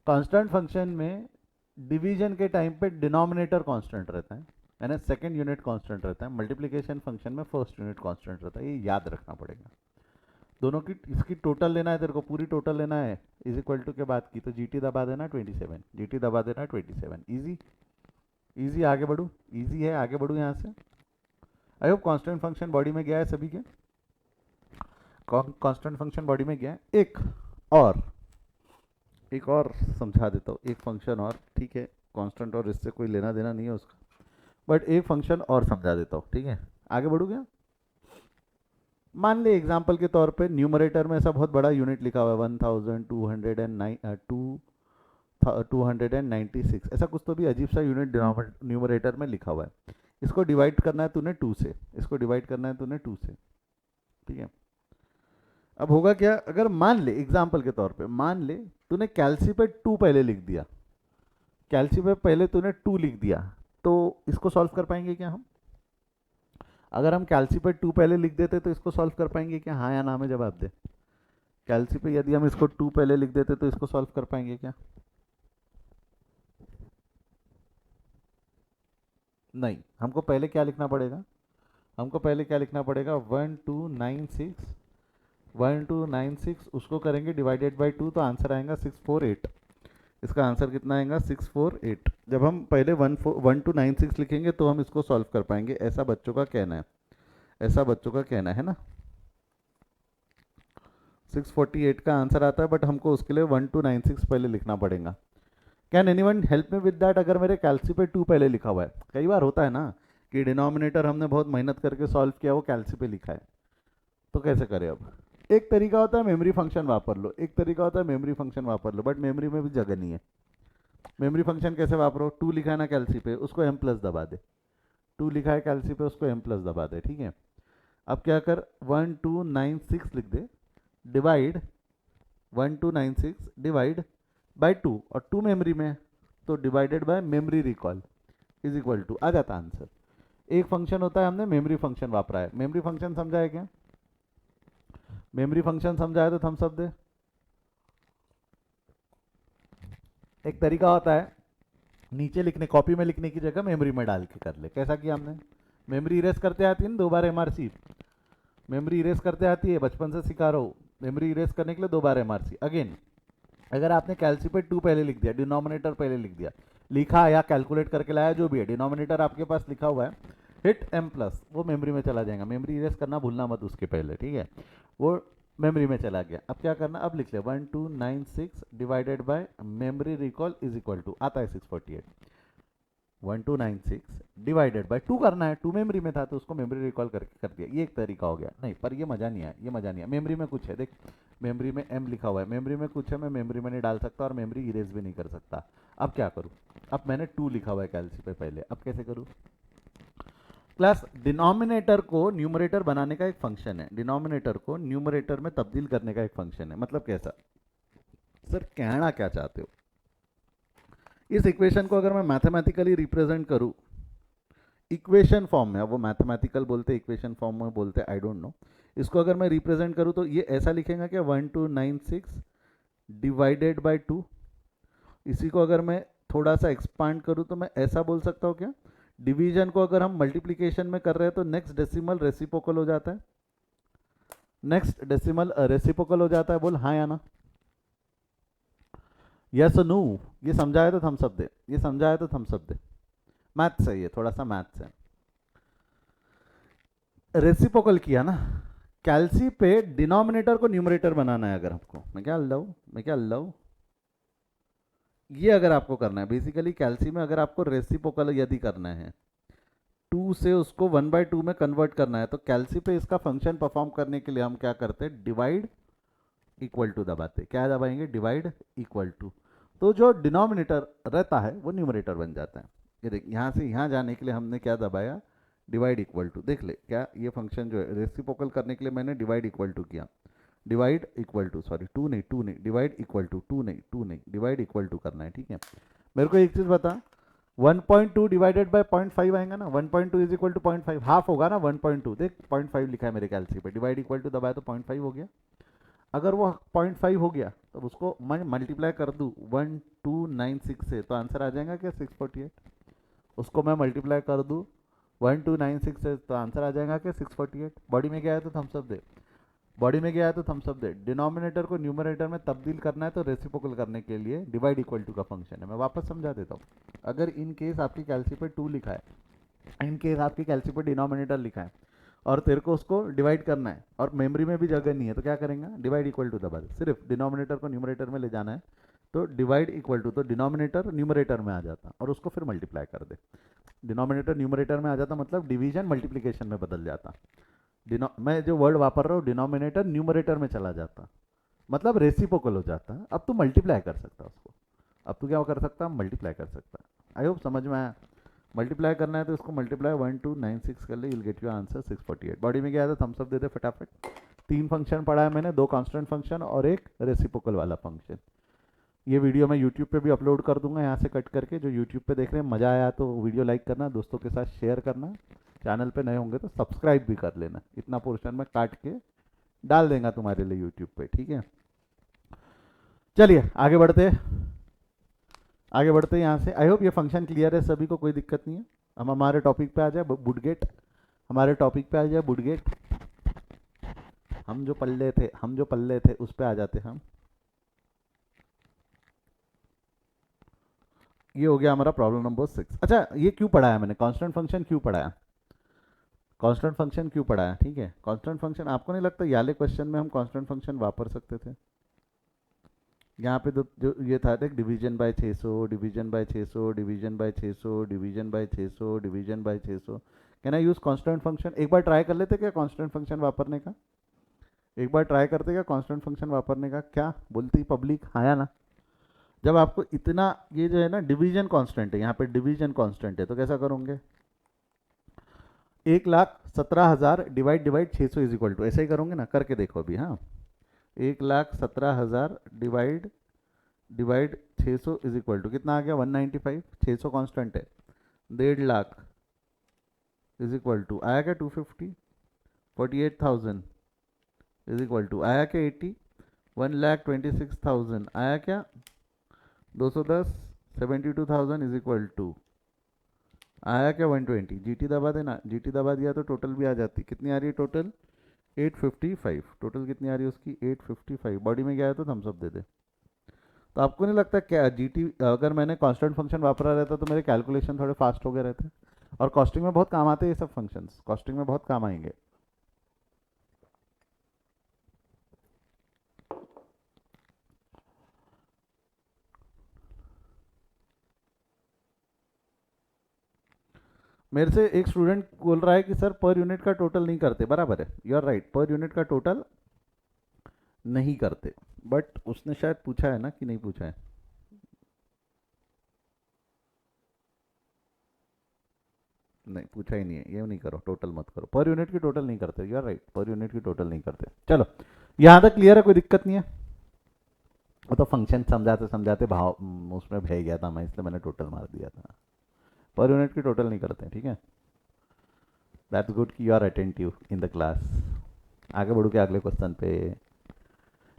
कांस्टेंट फंक्शन में डिवीजन के टाइम पे डिनोमिनेटर कांस्टेंट रहता है, यानी सेकंड यूनिट कांस्टेंट रहता है। मल्टीप्लिकेशन फंक्शन में फर्स्ट यूनिट कांस्टेंट रहता है, ये याद रखना पड़ेगा। दोनों की, इसकी टोटल लेना है तेरे को, पूरी टोटल लेना है इज इक्वल टू के बाद की, तो जीटी दबा देना 27, जीटी दबा देना 27। इजी, इजी, आगे बढ़ू, इजी है, आगे बढ़ू यहाँ से। I hope constant function body में गया है सभी के, कांस्टेंट फंक्शन बॉडी में गया है। और एक और समझा देता हूँ, एक फंक्शन और, ठीक है, कांस्टेंट और इससे कोई लेना देना नहीं है उसका, बट एक फंक्शन और समझा देता हूँ, ठीक है। आगे बढ़ू क्या, मान ले एग्जांपल के तौर पे न्यूमरेटर में ऐसा बहुत बड़ा यूनिट लिखा हुआ है 1296, ऐसा कुछ तो भी अजीब सा यूनिट न्यूमरेटर में लिखा हुआ है। इसको डिवाइड करना है तूने 2 से, इसको डिवाइड करना है तूने 2 से, ठीक है। अब होगा क्या, अगर मान ले एग्जाम्पल के तौर पे, मान ले तूने कैल्सी पे 2 पहले लिख दिया, कैल्सी पे पहले तूने 2 लिख दिया, तो इसको सॉल्व कर पाएंगे क्या हम? अगर हम कैल्सी पे 2 पहले लिख देते तो इसको सॉल्व कर पाएंगे क्या? हाँ या ना में जवाब दे। कैल्सी पे यदि हम इसको 2 पहले लिख देते तो इसको सॉल्व कर पाएंगे क्या? नहीं, हमको पहले क्या लिखना पड़ेगा, हमको पहले क्या लिखना पड़ेगा, 1296 1296 उसको करेंगे डिवाइडेड बाई 2 तो आंसर आएगा 648। इसका आंसर कितना आएगा 648। जब हम पहले 1296 लिखेंगे तो हम इसको सॉल्व कर पाएंगे, ऐसा बच्चों का कहना है, ऐसा बच्चों का कहना है ना। 648 का आंसर आता है, बट हमको उसके लिए 1296 पहले लिखना पड़ेगा। Can anyone help me with that? अगर मेरे कैल्सी पे 2 पहले लिखा हुआ है, कई बार होता है ना कि डिनोमिनेटर हमने बहुत मेहनत करके सॉल्व किया, वो कैल्सी पे लिखा है, तो कैसे करें? अब एक तरीका होता है मेमोरी फंक्शन वापर लो, एक तरीका होता है मेमोरी फंक्शन वापर लो, बट मेमोरी में भी जगह नहीं है। मेमोरी फंक्शन कैसे वापरो? 2 लिखा है ना कैल्सी पे, उसको m प्लस दबा दे। 2 लिखा है कैल्सी पे, उसको m प्लस दबा दे, ठीक है। अब क्या कर, 1296 लिख दे, डिवाइड 1296 डिवाइड बाय 2, और 2 मेमोरी में है तो divided by memory recall is equal to, आ जाता आंसर। एक फंक्शन होता है, हमने मेमोरी फंक्शन वापरा है। मेमोरी फंक्शन समझा है क्या? मेमोरी फंक्शन समझा है तो थम्स अप दे। एक तरीका होता है नीचे लिखने, कॉपी में लिखने की जगह मेमोरी में डाल के कर ले। कैसा किया हमने? मेमोरी इरेज करते आती है ना 2 बार एमआरसी, मेमोरी इरेज करते आती है, बचपन से सिखा रहा हूँ। मेमोरी इरेज करने के लिए 2 बार एमआरसी। अगेन अगर आपने कैल्सी पे 2 पहले लिख दिया, डिनोमिनेटर पहले लिख दिया, लिखा या कैलकुलेट करके लाया, जो भी है, डिनोमिनेटर आपके पास लिखा हुआ है, हिट m प्लस, वो मेमोरी में चला जाएगा। मेमोरी इरेज करना भूलना मत उसके पहले, ठीक है। वो मेमोरी में चला गया। अब क्या करना, अब लिख ले 1296 divided by memory recall is equal to, आता है 648। 1296 डिवाइडेड बाय 2 करना है, 2 मेमोरी में था तो उसको मेमोरी रिकॉल करके कर दिया। ये एक तरीका हो गया। नहीं, पर ये मजा नहीं आया, ये मजा नहीं आया। मेमोरी में कुछ है, देख मेमोरी में m लिखा हुआ है, मेमोरी में कुछ है, मैं मेमोरी में नहीं डाल सकता और मेमोरी इरेज भी नहीं कर सकता। अब क्या करूँ? अब मैंने 2 लिखा हुआ है कैल्सी पे पहले, अब कैसे करूँ? क्लास डिनोमिनेटर को न्यूमरेटर बनाने का एक फंक्शन है, डिनोमिनेटर को न्यूमरेटर में तब्दील करने का एक फंक्शन है। मतलब कैसा? सर कहना क्या चाहते हो? इस इक्वेशन को अगर मैं मैथमेटिकली रिप्रेजेंट करूं इक्वेशन फॉर्म में, अब वो मैथमेटिकल बोलते इक्वेशन फॉर्म में बोलते, आई डोंट नो, इसको अगर मैं रिप्रेजेंट करूं तो ये ऐसा लिखेगा कि 1296 डिवाइडेड बाय 2। इसी को अगर मैं थोड़ा सा एक्सपांड करूं तो मैं ऐसा बोल सकता हूं क्या, डिवीजन को अगर हम मल्टीप्लीकेशन में कर रहे हैं तो नेक्स्ट डेसिमल रेसिप्रोकल हो जाता है, नेक्स्ट डेसिमल रेसिप्रोकल हो जाता है। बोल हाँ या ना, यस नो। ये समझाया तो थम्स अप दे, ये समझाया तो थम्स अप दे। मैथ्स है ये, थोड़ा सा मैथ्स है। रेसिप्रोकल किया ना, कैल्सी पे डिनोमिनेटर को न्यूमरेटर बनाना है अगर आपको, मैं क्या लव ये अगर आपको करना है बेसिकली कैल्सी में, अगर आपको रेसिप्रोकल यदि करना है 2 से उसको 1/2 में कन्वर्ट करना है, तो कैल्सी पे इसका फंक्शन परफॉर्म करने के लिए हम क्या करते हैं, डिवाइड इक्वल टू दबाते। क्या दबाएंगे? Divide equal to. तो जो डिनोमिनेटर रहता है वो न्यूमरेटर बन जाता है। ये देख, यहाँ से यहाँ जाने के लिए हमने क्या दबाया, डिवाइड इक्वल टू। देख ले क्या ये फंक्शन जो है रेसिप्रोकल करने के लिए मैंने डिवाइड इक्वल टू किया, डिवाइड इक्वल टू, सॉरी 2 नहीं, डिवाइड इक्वल टू, 2 नहीं, डिवाइड इक्वल टू करना है, ठीक है। मेरे को एक चीज़ बता, 1.2 डिवाइडेड बाय 0.5 आएगा ना, 1.2 इज इक्वल टू 0.5, हाफ होगा ना 1.2। देख 0.5 लिखा है मेरे कैल्सी पे, डिवाइड इक्वल टू दबाया तो 0.5 हो गया। अगर वो 0.5 हो गया तो उसको मैं मल्टीप्लाई कर दूँ 1296 से, तो आंसर आ जाएगा क्या 648। उसको मैं मल्टीप्लाई कर दूँ 1296 से तो आंसर आ जाएगा क्या 648। बॉडी में गया है तो थम्स अप दे, बॉडी में गया है तो थम्स अप दे। डिनोमिनेटर को न्यूमरेटर में तब्दील करना है तो रेसिप्रोकल करने के लिए डिवाइड इक्वल टू का फंक्शन है। मैं वापस समझा देता हूँ। अगर इन केस आपकी कैल्सी पे 2 लिखा है, इन केस आपकी कैल्सी पे डिनोमिनेटर लिखा है और तेरे को उसको डिवाइड करना है और मेमोरी में भी जगह नहीं है, तो क्या करेंगे, डिवाइड इक्वल टू दबा दे। सिर्फ डिनोमिनेटर को न्यूमरेटर में ले जाना है तो डिवाइड इक्वल टू, तो डिनोमिनेटर न्यूमरेटर में आ जाता और उसको फिर मल्टीप्लाई कर दे। डिनोमिनेटर न्यूमरेटर में आ जाता मतलब डिवीजन मल्टीप्लिकेशन में बदल जाता। मैं जो वर्ड वापर रहा हूँ डिनोमिनेटर न्यूमरेटर में चला जाता, मतलब रेसिप्रोकल हो जाता। अब तू मल्टीप्लाई कर सकता उसको, अब तू क्या कर सकता, मल्टीप्लाई कर सकता। आई होप समझ में आया। मल्टीप्लाई करना है तो इसको मल्टीप्लाई 1296 कर ले, will get you answer 648। Body में गया था थम्स अप दे दे फटाफट। 3 फंक्शन पढ़ा है मैंने, 2 कांस्टेंट फंक्शन और एक रेसिप्रोकल वाला फंक्शन। ये वीडियो मैं यूट्यूब पे भी अपलोड कर दूंगा यहाँ से कट करके। जो यूट्यूब पे देख रहे हैं मज़ा आया तो वीडियो लाइक करना, दोस्तों के साथ शेयर करना, चैनल पे नए होंगे तो सब्सक्राइब भी कर लेना। इतना पोर्शन में काट के डाल देगा तुम्हारे लिए यूट्यूब पे, ठीक है। चलिए आगे बढ़ते यहाँ से। आई होप ये फंक्शन क्लियर है सभी को, कोई दिक्कत नहीं है। हम हमारे टॉपिक पे आ जाए, बुडगेट। हमारे टॉपिक पे आ जाए बुडगेट। हम जो पढ़ रहे थे उस पे आ जाते हम। ये हो गया हमारा प्रॉब्लम नंबर 6। अच्छा, ये क्यों पढ़ाया मैंने, कांस्टेंट फंक्शन क्यों पढ़ाया, कांस्टेंट फंक्शन क्यों पढ़ाया, ठीक है। कांस्टेंट फंक्शन, आपको नहीं लगता ये वाले क्वेश्चन में हम कांस्टेंट फंक्शन वापर सकते थे। यहाँ पे जो ये था देख, division bye 600, division bye 600, division bye 600, division bye 600, division bye 600। Can I use constant function? एक बार ट्राई कर लेते क्या कांस्टेंट फंक्शन वापरने का, एक बार ट्राई करते क्या कांस्टेंट फंक्शन वापरने का, क्या बोलती पब्लिक, हाँ या ना। जब आपको इतना, ये जो है ना डिवीजन कांस्टेंट है, यहाँ पे डिवीजन कांस्टेंट है, तो कैसा करोगे, 1,17,000 divide divide 600 is equal to, ऐसे ही करोगे ना, करके देखो अभी। हाँ, 1,17,000 divide divide 600 is equal to कितना आ गया, 195। 600 कांस्टेंट है, 1,50,000 इज इक्वल टू आया क्या 250। 48,000 इज इक्वल टू आया क्या 80। 1,26,000 आया क्या 210। 72,000 इज इक्वल टू आया क्या 120। जीटी दबा देना, जीटी दबा दिया तो टोटल भी आ जाती। कितनी आ रही है टोटल, 855। टोटल कितनी आ रही है उसकी, 855। बॉडी में क्या है तो थम्स अप दे दे। तो आपको नहीं लगता क्या जीटी, अगर मैंने कांस्टेंट फंक्शन वापरा रहता तो मेरे कैलकुलेशन थोड़े फास्ट हो गए रहते। और कॉस्टिंग में बहुत काम आते हैं ये सब फंक्शंस, कॉस्टिंग में बहुत काम आएंगे। मेरे से एक स्टूडेंट बोल रहा है कि सर पर यूनिट का टोटल नहीं करते, बराबर है, you are right, per unit का टोटल नहीं करते, बट उसने शायद पूछा है ना कि नहीं पूछा है, नहीं पूछा ही नहीं है, ये नहीं करो, टोटल मत करो, पर यूनिट की टोटल नहीं करते, you are right, per unit की टोटल नहीं करते। चलो यहाँ तक क्लियर है, कोई दिक्कत नहीं है। वो तो फंक्शन समझाते समझाते भाव उसमें भय गया था मैं, इसलिए मैंने टोटल मार दिया था। पर यूनिट की टोटल नहीं करते, ठीक है। दैट्स गुड कि you are attentive in the class. आगे बढ़ो के अगले क्वेश्चन पे।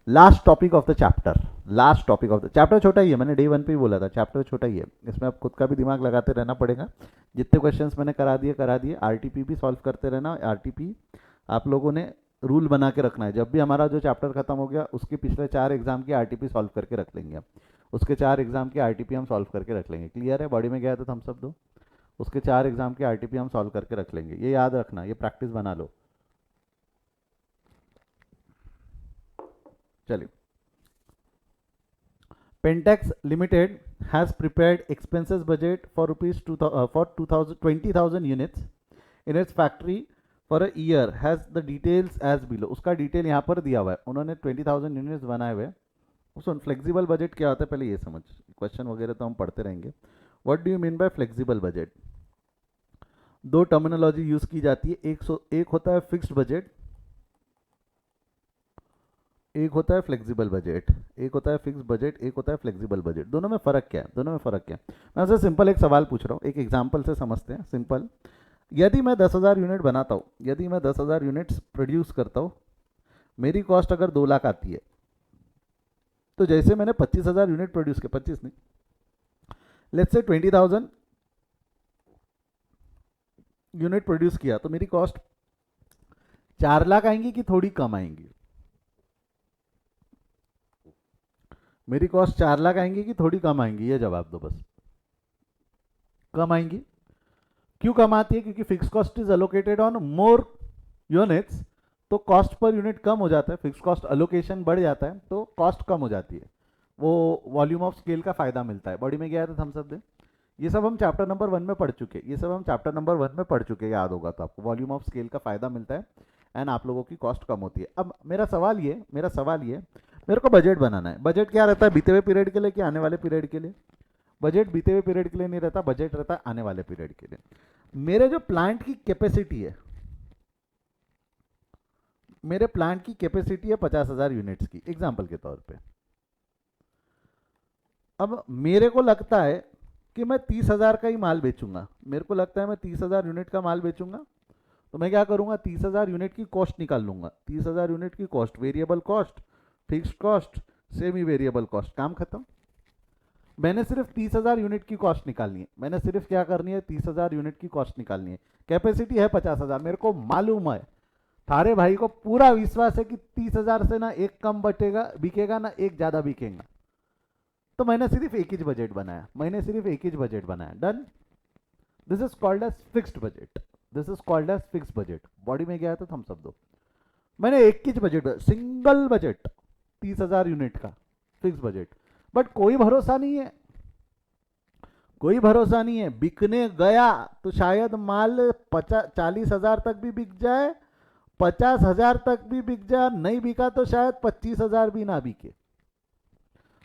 Last topic of the chapter, last topic of the chapter छोटा ही है, मैंने डे 1 पे ही बोला था चैप्टर छोटा ही है, इसमें आप खुद का भी दिमाग लगाते रहना पड़ेगा। जितने क्वेश्चंस मैंने करा दिए, आरटीपी भी सॉल्व करते रहना। आरटीपी आप लोगों ने रूल बना के रखना है, जब भी हमारा जो चैप्टर खत्म हो गया उसके पिछले 4 एग्जाम की आरटीपी सॉल्व करके रख लेंगे हम, उसके 4 एग्जाम की आरटीपी हम सॉल्व करके रख लेंगे। क्लियर है, बॉडी में गया तो हम सब दो, उसके 4 एग्जाम की आरटीपी हम सॉल्व करके रख लेंगे, ये याद रखना, ये प्रैक्टिस बना लो। चलिए, Pentax Limited has prepared expenses budget for rupees 20,000 units in its factory for a year, has the details as below। उसका डिटेल यहाँ पर दिया हुआ है, उन्होंने 20,000 यूनिट्स बनाए हुए। सुन, फ्लेक्सिबल बजट क्या होता है पहले ये समझ, क्वेश्चन वगैरह तो हम पढ़ते रहेंगे। What do you mean by flexible budget? दो टर्मिनोलॉजी यूज की जाती है, एक होता है फिक्स्ड बजट, एक होता है फ्लेक्सिबल बजट। एक होता है फिक्स बजट, एक होता है फ्लेक्सिबल बजट। दोनों में फ़र्क क्या है, दोनों में फ़र्क क्या है? मैं आपसे सिंपल एक सवाल पूछ रहा हूँ, एक एग्जांपल से समझते हैं। सिंपल, यदि मैं 10,000 यूनिट बनाता हूँ, यदि मैं 10,000 यूनिट्स प्रोड्यूस करता हूँ, मेरी कॉस्ट अगर 2 लाख आती है, तो जैसे मैंने 25,000 यूनिट प्रोड्यूस किया, 25 नहीं, लेट्स से 20,000 यूनिट प्रोड्यूस किया, तो मेरी कॉस्ट 4 लाख आएंगी कि थोड़ी कम आएंगी? मेरी कॉस्ट 4 लाख आएंगी कि थोड़ी कम आएंगी, ये जवाब दो बस। कम आएंगी। क्यों कम आती है? क्योंकि fix cost is allocated on more units, तो कॉस्ट पर यूनिट कम हो जाता है, फिक्स कॉस्ट अलोकेशन बढ़ जाता है तो कॉस्ट कम हो जाती है, वो वॉल्यूम ऑफ स्केल का फायदा मिलता है। बॉडी में गया है तो थम्स अप दे। ये सब हम चैप्टर नंबर 1 में पढ़ चुके, ये सब हम चैप्टर नंबर 1 में पढ़ चुके, याद होगा तो आपको। वॉल्यूम ऑफ स्केल का फायदा मिलता है एंड आप लोगों की कॉस्ट कम होती है। अब मेरा सवाल ये, मेरे को बजट बनाना है। बजट क्या रहता है, बीते हुए पीरियड के लिए कि आने वाले पीरियड के लिए? बजट बीते हुए पीरियड के लिए नहीं रहता, बजट रहता है आने वाले पीरियड के लिए। मेरे जो प्लांट की कैपेसिटी है, मेरे प्लांट की कैपेसिटी है 50,000 यूनिट्स की, एग्जाम्पल के तौर पे। अब मेरे को लगता है कि मैं 30,000 का ही माल बेचूंगा, मेरे को लगता है मैं 30,000 यूनिट का माल बेचूंगा, तो मैं क्या करूंगा, 30,000 यूनिट की कॉस्ट निकाल लूंगा। 30,000 यूनिट की cost, variable cost, fixed cost, semi variable cost, काम खत्म। मैंने सिर्फ 30,000 यूनिट की कॉस्ट निकालनी है, मैंने सिर्फ क्या करनी है, 30,000 यूनिट की कॉस्ट निकालनी है। कैपेसिटी है 50,000, मेरे को मालूम है थारे भाई को पूरा विश्वास है कि 30,000 से ना एक कम बचेगा बिकेगा ना एक ज्यादा बिकेगा, तो मैंने सिर्फ एक ही बजट बनाया, done. This is called as fixed budget, बॉडी में गया तो थम्स अप दो। मैंने एक ही बजट, सिंगल बजट 30,000 यूनिट का फिक्स बजट, बट कोई भरोसा नहीं है, बिकने गया तो शायद माल 40,000 तक भी बिक जाए, 50,000 तक भी बिक जाए, नहीं बिका तो शायद 25,000 भी ना बिके।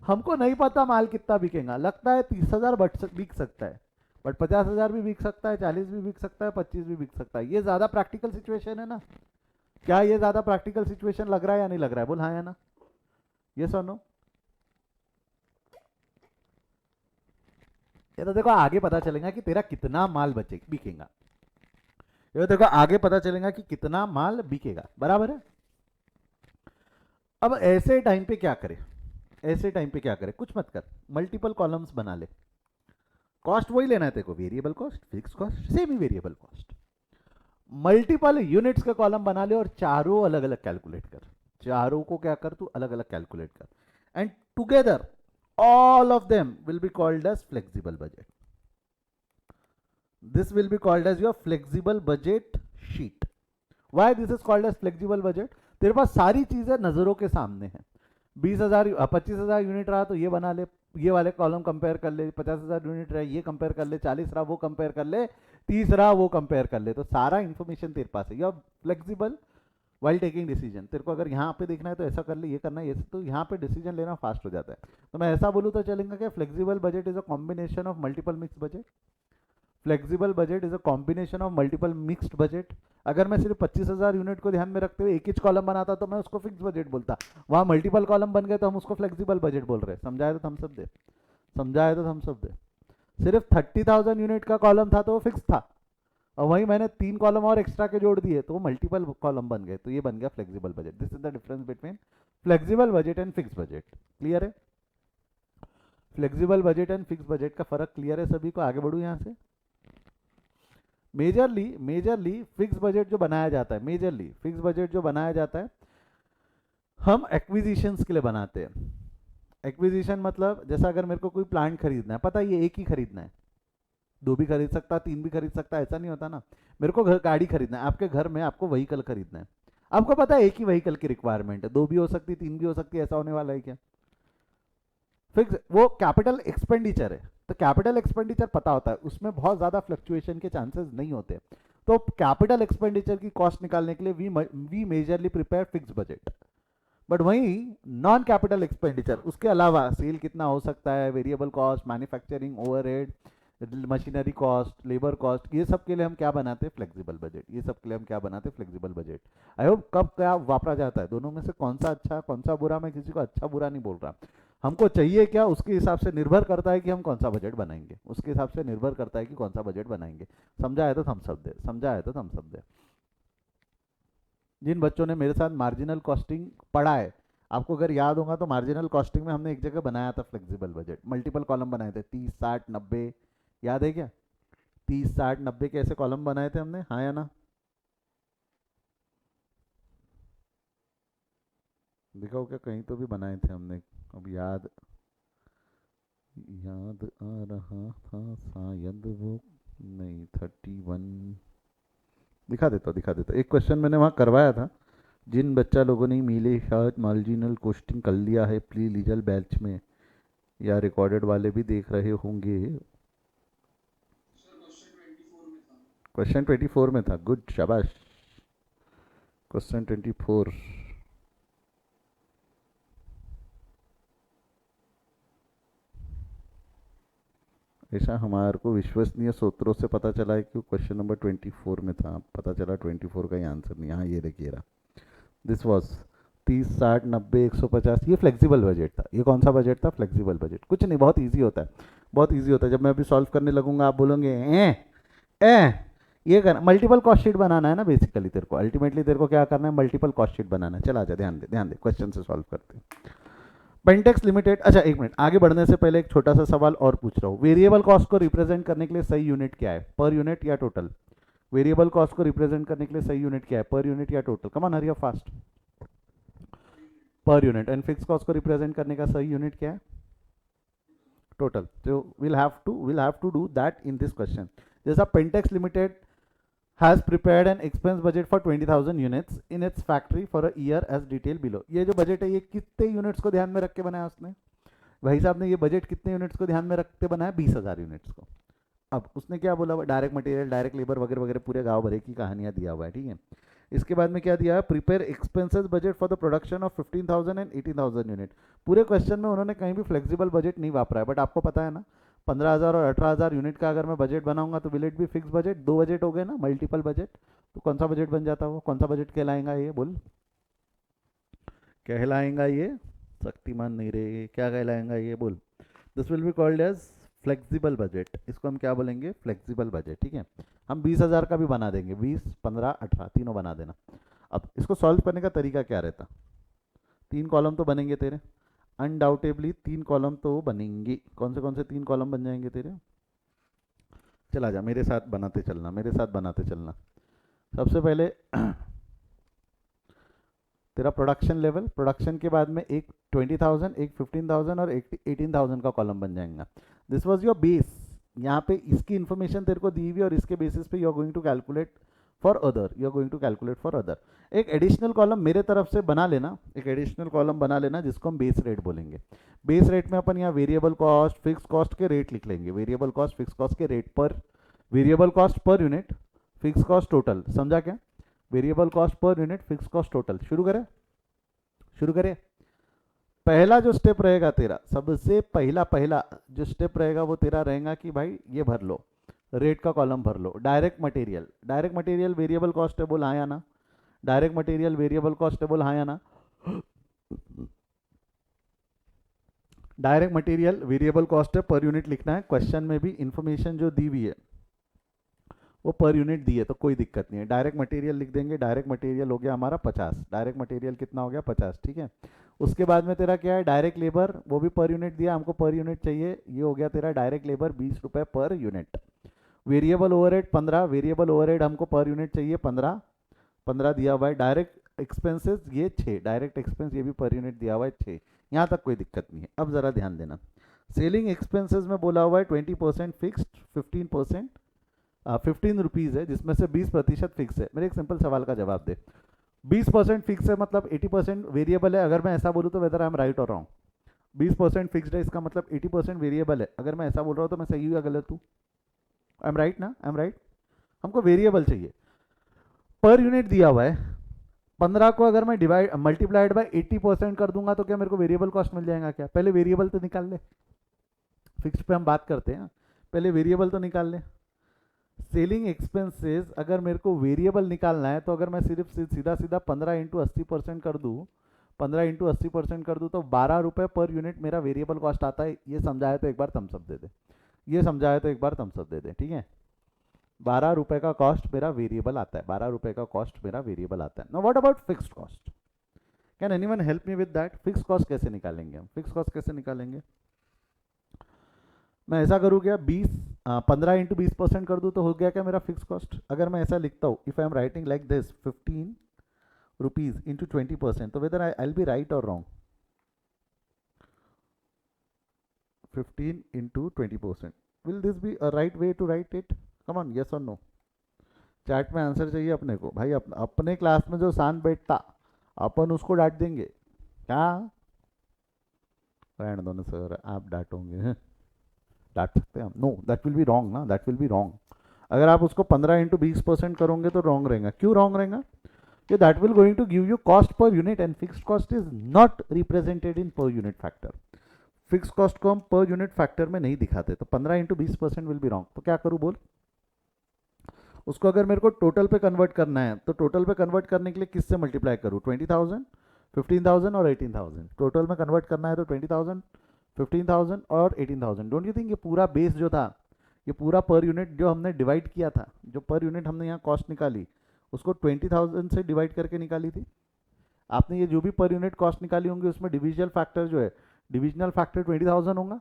हमको नहीं पता माल कितना बिकेगा, लगता है 30,000 बिक सकता है, बट 50,000 भी बिक सकता है, 40 भी बिक सकता है, 25 भी बिक सकता है। ये ज्यादा प्रैक्टिकल सिचुएशन है ना? क्या ये ज्यादा प्रैक्टिकल सिचुएशन लग रहा है या नहीं लग रहा है? बोल हाँ या ना, ये सुनो। ये तो देखो आगे पता चलेगा कि तेरा कितना माल बिकेगा, ये देखो आगे पता चलेगा कि कितना माल बिकेगा, बराबर है। अब ऐसे टाइम पे क्या करे, कुछ मत कर, मल्टीपल कॉलम्स बना ले। कॉस्ट वही लेना है तेरे को, variable cost, fix cost, semi variable cost. Multiple units का कॉलम बना ले और चारों अलग अलग कैलकुलेट कर, चारों को क्या कर तू अलग अलग कैलकुलेट कर, and together all of them will be called as flexible budget. This will be called as your flexible budget sheet. Why this is called as flexible budget? तेरे पास सारी चीजें नजरों के सामने हैं। 20,000 25,000 यूनिट रहा तो ये बना ले, ये वाले कॉलम कंपेयर कर ले, 50,000 यूनिट रहा ये कंपेयर कर ले, 40 रहा वो कंपेयर कर ले, 30 रहा वो कंपेयर कर ले, तो सारा इंफॉर्मेशन तेरे पास है। You are flexible while taking decision. तेरे को अगर यहाँ पे देखना है तो ऐसा कर ले, ये करना है ये, तो यहाँ पे डिसीजन लेना फास्ट हो जाता है। तो मैं ऐसा बोलूँ तो चलेगा कि flexible budget is a combination of multiple mix budget, flexible budget is a combination of multiple mixed budget. अगर मैं सिर्फ 25,000 यूनिट को ध्यान में रखते हुए एक ही कॉलम बनाता तो मैं उसको फिक्स बजट बोलता, वहाँ मल्टीपल कॉलम बन गए तो हम उसको फ्लेक्सिबल बजट बोल रहे हैं। समझाए तो थम्स अप दे, सिर्फ 30,000 यूनिट का कॉलम था तो वो फिक्स था, और वहीं मैंने 3 कॉलम और एक्स्ट्रा के जोड़ दिए तो वो मल्टीपल कॉलम बन गए, तो ये बन गया flexible budget. This is the difference between flexible budget and fix budget. Clear है? Flexible budget and fix budget का फर्क क्लियर है सभी को? आगे बढ़ू यहाँ से। मेजरली फिक्स बजट जो बनाया जाता है, हम एक्विजिशंस के लिए बनाते हैं। एक्विजिशन मतलब जैसा अगर मेरे को कोई प्लांट खरीदना है, पता है ये एक ही खरीदना है, 2 भी खरीद सकता, 3 भी खरीद सकता, ऐसा नहीं होता ना। मेरे को गाड़ी खरीदना है, आपके घर में आपको व्हीकल खरीदना है, आपको पता है एक ही व्हीकल की रिक्वायरमेंट है, 2 भी हो सकती, 3 भी हो सकती, ऐसा होने वाला है क्या? फिक्स वो कैपिटल एक्सपेंडिचर है, तो कैपिटल एक्सपेंडिचर पता होता है, उसमें बहुत ज्यादा फ्लक्चुएशन के चांसेस नहीं होते। तो कैपिटल एक्सपेंडिचर की कॉस्ट निकालने के लिए we majorly prepare fix budget. But वहीं नॉन कैपिटल एक्सपेंडिचर, उसके अलावा सेल कितना हो सकता है, variable cost, manufacturing overhead, machinery cost, labour cost, ये सब के लिए हम क्या बनाते हैं? Flexible budget. आई होप कब क्या वापरा जाता है, दोनों में से कौन सा अच्छा कौन सा बुरा, मैं किसी को अच्छा बुरा नहीं बोल रहा। हमको चाहिए क्या, उसके हिसाब से निर्भर करता है कि हम कौन सा बजट बनाएंगे, समझा है तो थम्स अप दे। जिन बच्चों ने मेरे साथ मार्जिनल कॉस्टिंग पढ़ा है, आपको अगर याद होगा तो मार्जिनल कॉस्टिंग में हमने एक जगह बनाया था फ्लेक्सिबल बजट, मल्टीपल कॉलम बनाए थे, 30, 60, 90, याद है क्या? 30, 60, 90 के ऐसे कॉलम बनाए थे हमने, हाँ या ना? दिखाओ क्या, कहीं तो भी बनाए थे हमने, अब याद आ रहा था शायद, वो नहीं 31 दिखा देता। एक क्वेश्चन मैंने वहाँ करवाया था, जिन बच्चा लोगों ने मिले शायद मार्जिनल कॉस्टिंग कर लिया है प्री लीजल बैच में, या रिकॉर्डेड वाले भी देख रहे होंगे। क्वेश्चन 24 में था, गुड शाबाश। क्वेश्चन 24 ऐसा हमारे को विश्वसनीय सूत्रों से पता चला है कि क्वेश्चन नंबर 24 में था, पता चला 24 का ही आंसर नहीं, हाँ ये देखिए रहा, दिस वॉज 30, 60, 90, 150, ये फ्लेक्सिबल बजट था। ये कौन सा बजट था? Flexible budget. कुछ नहीं, बहुत ईजी होता है, जब मैं अभी सॉल्व करने लगूंगा आप बोलोगे ए ये करना, मल्टीपल कॉस्ट शीट बनाना है ना बेसिकली तेरे को, अल्टीमेटली तेरे को क्या करना है? मल्टीपल कॉस्ट शीट बनाना है। चला जा, ध्यान दे क्वेश्चन से सॉल्व करते हैं। पेंटेक्स लिमिटेड, अच्छा एक मिनट, आगे बढ़ने से पहले एक छोटा सा सवाल और पूछ रहा हूँ, वेरिएबल कॉस्ट को रिप्रेजेंट करने के लिए सही यूनिट क्या है? पर यूनिट या टोटल? वेरिएबल कॉस्ट को रिप्रेजेंट करने के लिए सही यूनिट क्या है, पर यूनिट या total? Come on hurry up fast, per unit. And fix cost को रिप्रेजेंट करने का सही यूनिट क्या है, टोटल। तो will have to do that in this question. जैसा Pentex limited has prepared an expense budget for 20,000 units in its factory for a year as detailed below। ये जो बजट है ये कितने यूनिट्स को ध्यान में रख के बनाया उसने? भाई साहब ने ये बजट कितने यूनिट्स को ध्यान में रख के बनाया? 20,000 यूनिट्स को। अब उसने क्या बोला हुआ, डायरेक्ट मटेरियल, डायरेक्ट लेबर वगैरह वगैरह पूरे गाँव भरे की कहानियाँ दिया हुआ है, ठीक है। इसके बाद में क्या दिया है, prepare expenses budget for the production of 15,000 and 18,000 unit. पूरे क्वेश्चन में उन्होंने कहीं भी फ्लेक्सिबल बजट नहीं वापरा है, बट आपको पता है ना 15,000 और 18,000 यूनिट का अगर मैं बजट बनाऊंगा तो will it be fix budget? दो बजट हो गए ना, मल्टीपल बजट। तो कौन सा बजट बन जाता है वो, कौन सा बजट कहलाएगा ये, बोल कहलाएगा ये? शक्तिमान नहीं रे, क्या कहलाएगा ये, बोल। This will be called as flexible budget. इसको हम क्या बोलेंगे, फ्लेक्सिबल बजट, ठीक है। हम 20,000 का भी बना देंगे, 20, 15, 18 तीनों बना देना। अब इसको सॉल्व करने का तरीका क्या रहता, 3 कॉलम तो बनेंगे तेरे, अनडाउटेबली 3 कॉलम तो बनेंगे। कौन से 3 कॉलम बन जाएंगे तेरे? चला जा मेरे साथ बनाते चलना, मेरे साथ बनाते चलना। सबसे पहले तेरा प्रोडक्शन लेवल, प्रोडक्शन के बाद में एक 20,000, एक 15,000 और एक 18,000 का कॉलम बन जाएगा। This was your base. यहाँ पे इसकी इन्फॉर्मेशन तेरे को दी हुई और इसके बेसिस पे you are going to calculate for other, you are going to calculate for other. एक एडिशनल कॉलम मेरे तरफ से बना लेना, एक एडिशनल कॉलम बना लेना जिसको हम बेस रेट बोलेंगे। बेस रेट में अपन यहाँ वेरिएबल कॉस्ट, फिक्स कॉस्ट के रेट लिख लेंगे। वेरिएबल कॉस्ट, फिक्स कॉस्ट के रेट पर, variable cost per unit, fix cost total. समझा क्या? Variable cost per unit, fix cost total. शुरू करें। पहला जो स्टेप रहेगा तेरा, सबसे पहला जो स्टेप रहेगा वो तेरा रहेगा कि भाई ये भर लो, रेट का कॉलम भर लो। डायरेक्ट मटेरियल वेरिएबल कॉस्ट है, बोल हाँ या ना? डायरेक्ट मटेरियल वेरिएबल कॉस्ट है, बोल हाँ या ना? डायरेक्ट मटेरियल वेरिएबल कॉस्ट है, पर यूनिट लिखना है। क्वेश्चन में भी इंफॉर्मेशन जो दी हुई है वो पर यूनिट दी है, तो कोई दिक्कत नहीं है। डायरेक्ट मटेरियल लिख देंगे। डायरेक्ट मटेरियल हो गया हमारा 50। डायरेक्ट मटेरियल कितना हो गया? 50, ठीक है। उसके बाद में तेरा क्या है, डायरेक्ट लेबर, वो भी पर यूनिट दिया हमको, पर यूनिट चाहिए। ये हो गया तेरा डायरेक्ट लेबर 20 रुपये per unit. Variable overhead 15, variable overhead हमको पर यूनिट चाहिए 15 दिया हुआ है। डायरेक्ट एक्सपेंसेस ये 6, डायरेक्ट एक्सपेंस ये भी पर यूनिट दिया हुआ है 6। यहाँ तक कोई दिक्कत नहीं है। अब ज़रा ध्यान देना, सेलिंग एक्सपेंसेस में बोला हुआ है 20% फिक्स्ड, 15% 15 रुपीज़ है, जिसमें से 20% फिक्स है। मेरे एक सिंपल सवाल का जवाब दे, 20% फिक्स है मतलब 80% वेरिएबल है। अगर मैं ऐसा बोलूँ तो whether I am right or wrong? 20% fixed है, इसका मतलब 80% वेरिएबल है। अगर मैं ऐसा बोल रहा हूँ तो मैं सही हूँ या गलत हूँ? आई एम राइट ना? I am right. हमको वेरिएबल चाहिए, पर यूनिट दिया हुआ है 15 को अगर मैं डिवाइड मल्टीप्लाइड बाय 80% कर दूंगा तो क्या मेरे को वेरिएबल कॉस्ट मिल जाएगा क्या? पहले वेरिएबल तो निकाल ले, फिक्स्ड पे हम बात करते हैं, पहले वेरिएबल तो निकाल ले। सेलिंग एक्सपेंसेस अगर मेरे को वेरिएबल निकालना है तो अगर मैं सिर्फ सीधा 15 इंटू 80% कर दूँ, 15 इंटू 80% कर दूँ तो 12 रुपये पर यूनिट मेरा वेरिएबल कॉस्ट आता है। ये समझाया तो एक बार थम्स अप दे दे, ये समझाया तो एक बार थम्स अप दे दे, ठीक है। 12 रुपये का कॉस्ट मेरा वेरिएबल आता है, 12 रुपये का कॉस्ट मेरा वेरिएबल आता है। Now what about fixed cost? Can anyone help me with that? Fix cost कैसे निकालेंगे हम? फिक्स कॉस्ट कैसे निकालेंगे? मैं ऐसा करूँ क्या, 15 इंटू 20% कर दूँ तो हो गया क्या मेरा फिक्स कॉस्ट? अगर मैं ऐसा लिखता हूँ, if I am writing like this 15 rupees into 20%, तो whether I will be right or wrong? 15 into 20%, will this be a right way to write it? Come on, yes or no? Chat में answer चाहिए अपने को भाई। अपने class में जो शांत बैठता अपन उसको डांट देंगे क्या? रहने दो ना सर, आप डांटोगे, डांट सकते हैं हम? No, that will be wrong ना, दैट विल बी रॉन्ग। अगर आप उसको 15 इंटू 20% करोगे तो रॉन्ग रहेगा। क्यों रॉन्ग रहेगा? कि that will going to give you cost per unit and fixed cost is not represented in per unit factor. Fix cost को हम पर यूनिट फैक्टर में नहीं दिखाते, तो 15 इंटू 20% विल बी रॉन्ग। तो क्या करूँ बोल? उसको अगर मेरे को टोटल पे कन्वर्ट करना है तो टोटल पे कन्वर्ट करने के लिए किससे मल्टीप्लाई करूँ? 20,000, 15,000 और 18,000। टोटल में कन्वर्ट करना है तो 20,000, 15,000 और 18,000। डोंट यू थिंक ये पूरा बेस जो था, ये पूरा पर यूनिट जो हमने डिवाइड किया था, जो पर यूनिट हमने यहाँ कॉस्ट निकाली उसको 20,000 से डिवाइड करके निकाली थी आपने? ये जो भी पर यूनिट कॉस्ट निकाली होंगी उसमें डिविजनल फैक्टर जो है, डिविजनल फैक्टर 20,000 होगा।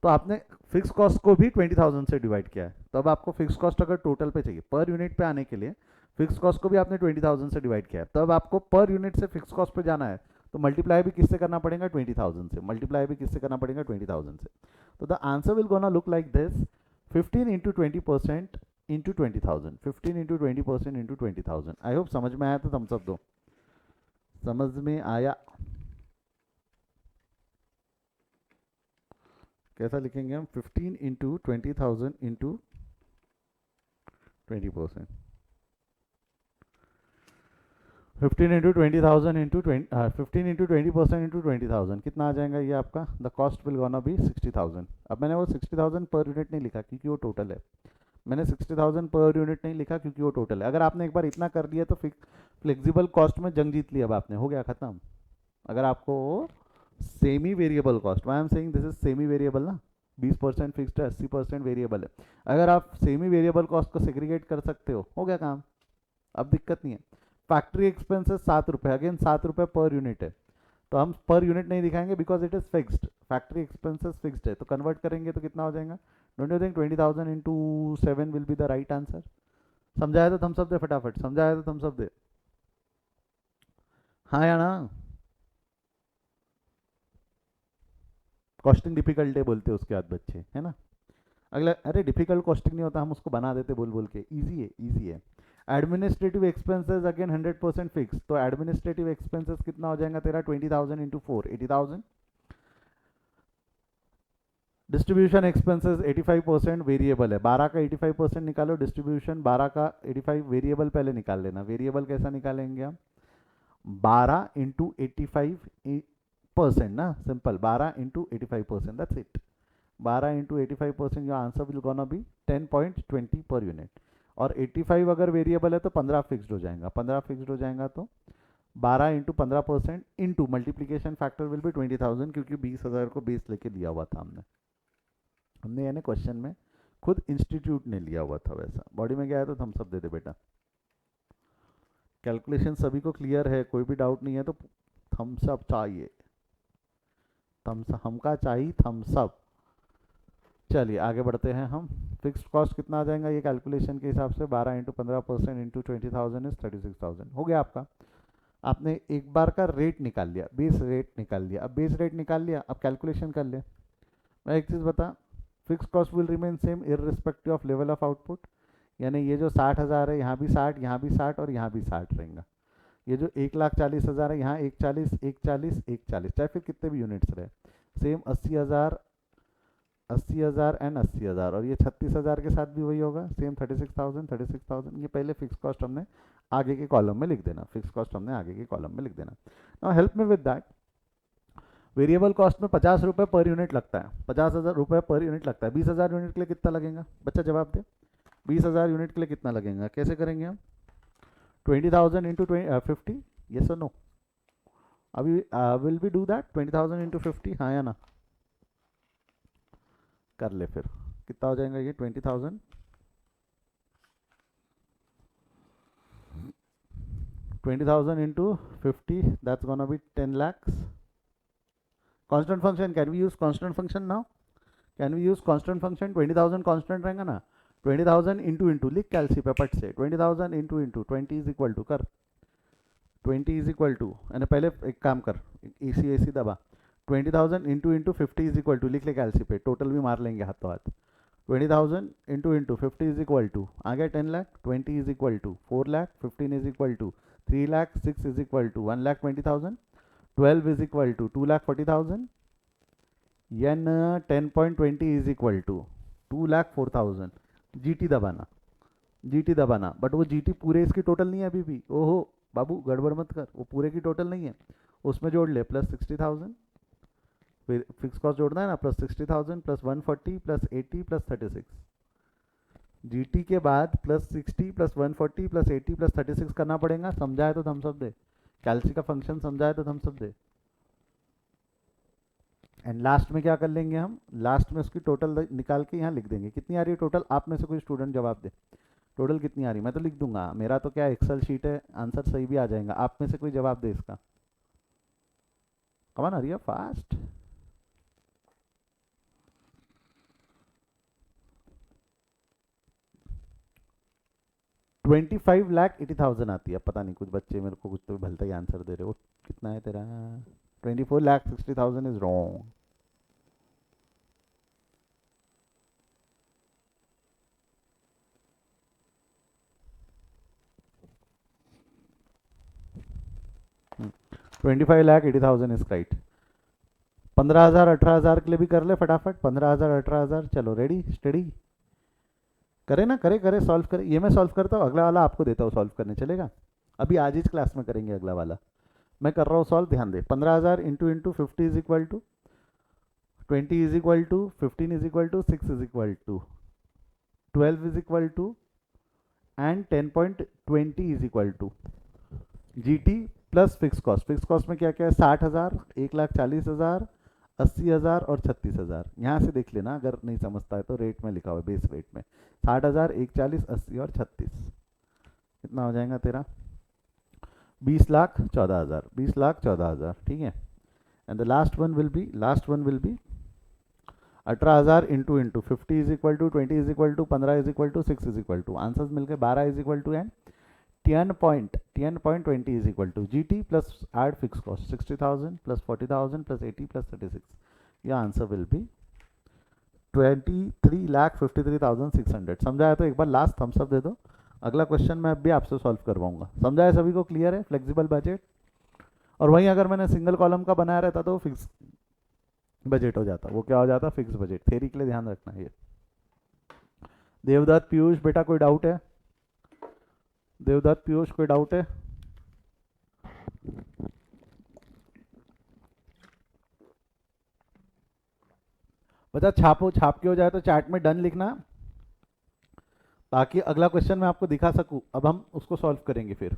तो आपने फिक्स कॉस्ट को भी 20,000 से डिवाइड किया है, तो अब आपको फिक्स कॉस्ट अगर टोटल पे चाहिए पर यूनिट पे आने के लिए फिक्स कॉस्ट को भी आपने 20,000 से डिवाइड किया है, तब आपको पर यूनिट से फिक्स कॉस्ट पे जाना है, तो मल्टीप्लाई भी किससे करना पड़ेगा 20,000 से, मल्टीप्लाई भी किससे करना पड़ेगा 20,000 से। तो the answer will gonna look like this 15 into 20% into 20,000, 15 into 20% into 20,000। I hope समझ में आया, तो थम्स अप दो, समझ में आया। कैसा लिखेंगे हम 15 into 20,000 into 20%, 15 into 20,000 into 15 into 20% into 20,000 कितना आ जाएगा ये आपका, the cost will gonna be 60,000। अब मैंने वो 60,000 पर यूनिट नहीं लिखा क्योंकि वो टोटल है, मैंने 60,000 पर यूनिट नहीं लिखा क्योंकि वो टोटल है। अगर आपने एक बार इतना कर लिया तो फ्लेक्सिबल कॉस्ट में जंग जीत लिया, अब आपने, हो गया खत्म। अगर आपको semi variable cost, I am saying this is semi variable ना, 20% फिक्स्ड है, 80% वेरिएबल है, अगर आप सेमी वेरिएबल कॉस्ट को सेग्रीगेट कर सकते हो गया काम, अब दिक्कत नहीं है। फैक्ट्री एक्सपेंसेस 7 रुपये, अगेन 7 रुपये पर यूनिट है, तो हम पर यूनिट नहीं दिखाएंगे because it is fixed, factory expenses fixed है, तो कन्वर्ट करेंगे तो कितना हो जाएगा, don't you think 20,000 into 7 will be the right answer. समझाया तो थम्स अप दे फटाफट, समझाया तो थम्स अप दे, हाँ या ना। कॉस्टिंग डिफिकल्ट है बोलते हैं उसके बाद बच्चे, है ना। अगला, अरे डिफिकल्ट कॉस्टिंग नहीं होता, हम उसको बना देते बोल बोल के, इजी है इजी है। एडमिनिस्ट्रेटिव एक्सपेंसेस अगेन 100% फिक्स, तो एडमिनिस्ट्रेटिव एक्सपेंसेस कितना हो जाएगा तेरा 20,000 इंटू 4 80,000। डिस्ट्रीब्यूशन एक्सपेंसेस 85% वेरिएबल है, 12 का 85% निकालो, डिस्ट्रीब्यूशन 12 का 85 वेरिएबल पहले निकाल लेना। वेरिएबल कैसा निकालेंगे हम, 12 इंटू 85% ना, simple 12 into 85%, that's it. 12 into 85%, your answer will gonna be 10.20 per unit. और 85 अगर वेरिएबल है तो 15 फिक्स्ड हो जाएगा, 15 फिक्स्ड हो जाएगा तो 12 into 15% into multiplication factor will be 20,000, क्योंकि 20,000 को बेस लेके लिया हुआ था हमने यानी क्वेश्चन में खुद इंस्टीट्यूट ने लिया हुआ था वैसा। बॉडी में क्या है तो थम्स अप दे दे बेटा। कैलकुलेशन सभी को क्लियर है, कोई भी डाउट नहीं है तो थम्स अप चाहिए, थम्स हमका चाहिए थम्स अप। चलिए आगे बढ़ते हैं हम। फिक्स्ड कॉस्ट कितना आ जाएगा ये कैलकुलेशन के हिसाब से, 12 इंटू 15% इंटू 20,000 इज 36,000 हो गया आपका। आपने एक बार का रेट निकाल लिया, बेस रेट निकाल लिया, अब बेस रेट निकाल लिया, अब कैलकुलेशन कर ले। मैं एक चीज़ बता, fix cost will remain same irrespective of level of output, यानी ये जो 60,000 है यहाँ भी 60, यहाँ भी 60 और यहाँ भी 60 रहेगा। ये जो 1,40,000 है यहाँ 140, 140, 140, चाहे फिर कितने भी यूनिट्स रहे, सेम 80,000, 80,000 एंड 80,000, और ये 36,000 के साथ भी वही होगा, सेम 36,000, 36,000। ये पहले फिक्स कॉस्ट हमने आगे के कॉलम में लिख देना, फिक्स कॉस्ट हमने आगे के कॉलम में लिख देना। Now help me with that. Variable cost में 50 रुपये पर यूनिट लगता है, 50,000 रुपये पर यूनिट लगता है, 20,000 यूनिट के लिए कितना लगेगा बच्चा, जवाब दे। 20,000 यूनिट के लिए कितना लगेगा, कैसे करेंगे हम, 20,000 इंटू 50, यस और नो, अभी will be do that, 20,000 into 50, हाँ या ना, कर ले फिर। कितना हो जाएगा ये 20,000, 20,000 into 50, that's gonna be 10 lakhs। Constant function, can we use constant function now, can we use constant function, 20,000 constant रहेगा ना, 20,000 इंटू इंटू लिख कैलसी पे पट से, 20,000 into into 20 is equal to कर, 20 इज इक्वल टू, यानी पहले एक काम कर, एसी दबा, 20,000 into into 50 is equal to लिख ले कैलसी पे, टोटल भी मार लेंगे हाथों हाथ। 20,000 into into 50 is equal to, आ गया 10 lakh, 20 is equal to 4 lakh, 15 is equal to 3 lakh, 6 is equal to 1,20,000, 12 is equal to 2,40,000, and 10.20 is equal to 2,04,000। GT दबाना, जीटी दबाना, बट वो जीटी पूरे इसकी टोटल नहीं है अभी भी, ओहो बाबू गड़बड़ मत कर, वो पूरे की टोटल नहीं है, उसमें जोड़ ले प्लस 60,000, फिर फिक्स कॉस्ट जोड़ना है ना, plus 60,000 plus 140 plus 80 plus 36, GT के बाद प्लस 60 प्लस 140 प्लस 80 प्लस 36 करना पड़ेगा। समझाए तो थम्स अप दे, कैलसी का फंक्शन समझाए तो थम्स अप दे। एंड लास्ट में क्या कर लेंगे हम, लास्ट में उसकी टोटल निकाल के यहाँ लिख देंगे, कितनी आ रही है टोटल, आप में से कोई स्टूडेंट जवाब दे, टोटल कितनी आ रही है, मैं तो लिख दूंगा, मेरा तो क्या एक्सेल शीट है, आंसर सही भी आ जाएगा, आप में से कोई जवाब दे इसका, कमान आ रही है फास्ट। 25,80,000 आती है। पता नहीं कुछ बच्चे मेरे को कुछ तो भलता ही आंसर दे रहे हो। कितना है तेरा? 24,60,000 इज रॉन्ग। 25,80,000 is right. 15,000 18,000 के लिए भी कर ले फटाफट। 15,000 18,000। चलो रेडी स्टडी करे ना? करे करे सॉल्व करे। ये मैं सॉल्व करता हूँ, अगला वाला आपको देता हूँ सॉल्व करने, चलेगा? अभी आज इस क्लास में करेंगे अगला वाला। मैं कर रहा हूँ सॉल्व, ध्यान दे। 15,000 into into 50 is equal to 20 is equal to 15 is equal to 6 is equal to 12 is equal to and 10.20 is equal to G T plus fix cost. Fix cost में क्या क्या है? 60,000, 1,40,000, 80,000 और 36,000। यहाँ से देख लेना, अगर नहीं समझता है तो रेट में लिखा हुआ है, बेस रेट में 60,000, 1,40,000, 80 और 36। कितना हो जाएगा तेरा? 20,14,000। 20,14,000, ठीक है। And the last one will be 18,000 into into 50 is equal to 20 is equal to 15 is equal to 6 is equal to answers मिलकर 12 is equal to and 10.20 is equal to GT plus add fixed cost 60,000 plus 40,000 plus 80 plus 36. your answer will be 23,53,600। समझाया तो एक बार last Thums up दे दो। अगला question मैं अभी आपसे solve करवाऊंगा। समझाया सभी को? क्लियर है? Flexible budget. और वहीं अगर मैंने सिंगल कॉलम का बनाया रहता तो फिक्स बजट हो जाता। वो क्या हो जाता? Fix budget. थ्योरी के लिए ध्यान रखना। ये देवदत्त पीयूष बेटा कोई डाउट है? देवदत्त पीयूष कोई डाउट है? बच्चा छापो, छाप के हो जाए तो चैट में डन लिखना, ताकि अगला क्वेश्चन मैं आपको दिखा सकूं। अब हम उसको सॉल्व करेंगे फिर।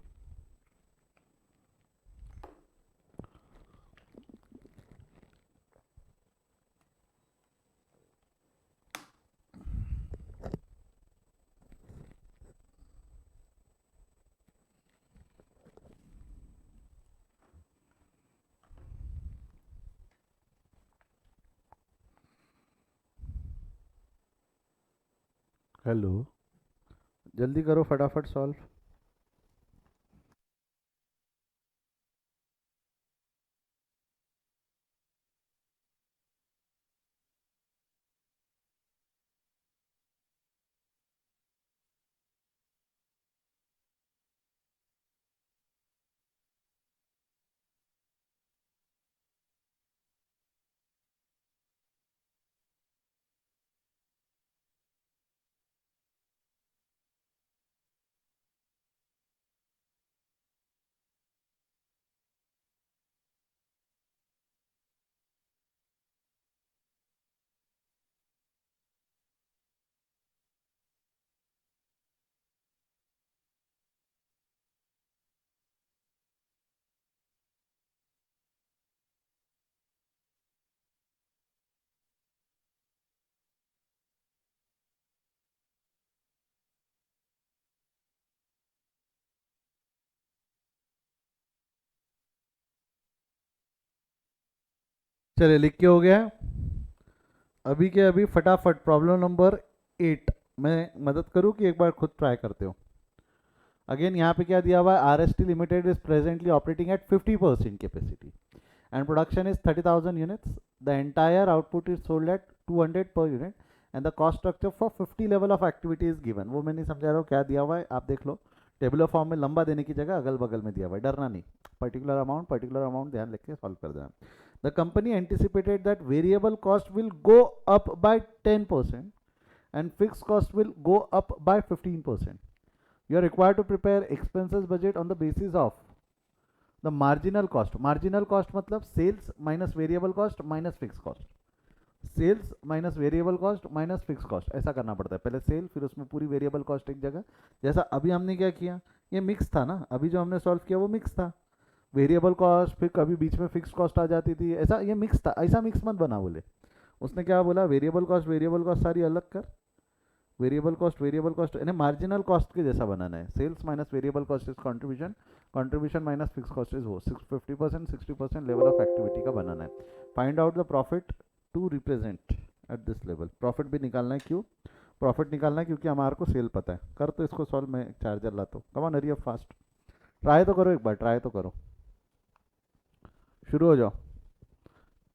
हेलो, जल्दी करो फटाफट सॉल्व। चलिए लिख के हो गया। अभी के अभी फटाफट प्रॉब्लम नंबर 8 मैं मदद करूं कि एक बार खुद ट्राई करते हो? अगेन यहाँ पे क्या दिया हुआ है? R S T limited is presently operating eight 50% capacity and production is 30,000 units. The entire output is sold at 200 per unit and the cost structure for 50 level of activity is given. वो मैं नहीं समझा रहा हूँ, क्या दिया हुआ है आप देख लो। टेबुलर फॉर्म में लंबा देने की जगह अगल बगल में दिया हुआ है, डरना नहीं। पर्टिकुलर अमाउंट ध्यान रख के सॉल्व कर देना। The company anticipated that variable cost will go up by 10% and fixed cost will go up by 15%. You are required to prepare expenses budget on the basis of the marginal cost. Marginal cost मतलब sales minus variable cost minus fix cost. Sales minus variable cost minus fix cost, ऐसा करना पड़ता है। पहले cell, फिर उसमें पूरी variable cost एक जगह। जैसा अभी हमने क्या किया, ये मिक्स था ना, अभी जो हमने सॉल्व किया वो मिक्स था। वेरिएबल कॉस्ट फिर कभी बीच में फिक्स कॉस्ट आ जाती थी, ऐसा ये मिक्स था। ऐसा मिक्स मत बना बोले। उसने क्या बोला? वेरिएबल कॉस्ट सारी अलग कर, वेरिएबल कॉस्ट यानी मार्जिनल कॉस्ट के जैसा बनाना है। Sales minus variable cost is contribution minus fix cost is वो 50% 60% लेवल ऑफ एक्टिविटी का बनाना है। Find out the profit to represent at this level. Profit भी निकालना है, क्यों? प्रॉफिट निकालना है क्योंकि हमारे को सेल पता है। कर तो इसको सॉल्व, मैं चार्जर लाता हूँ। कम on hurry up fast. Try तो करो, एक बार ट्राई तो करो। शुरू हो जाओ।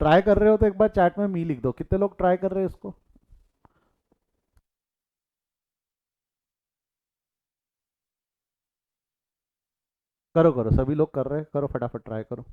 ट्राई कर रहे हो तो एक बार चैट में मी लिख दो, कितने लोग ट्राई कर रहे हैं इसको। करो करो, सभी लोग कर रहे हैं, करो फटाफट ट्राई करो।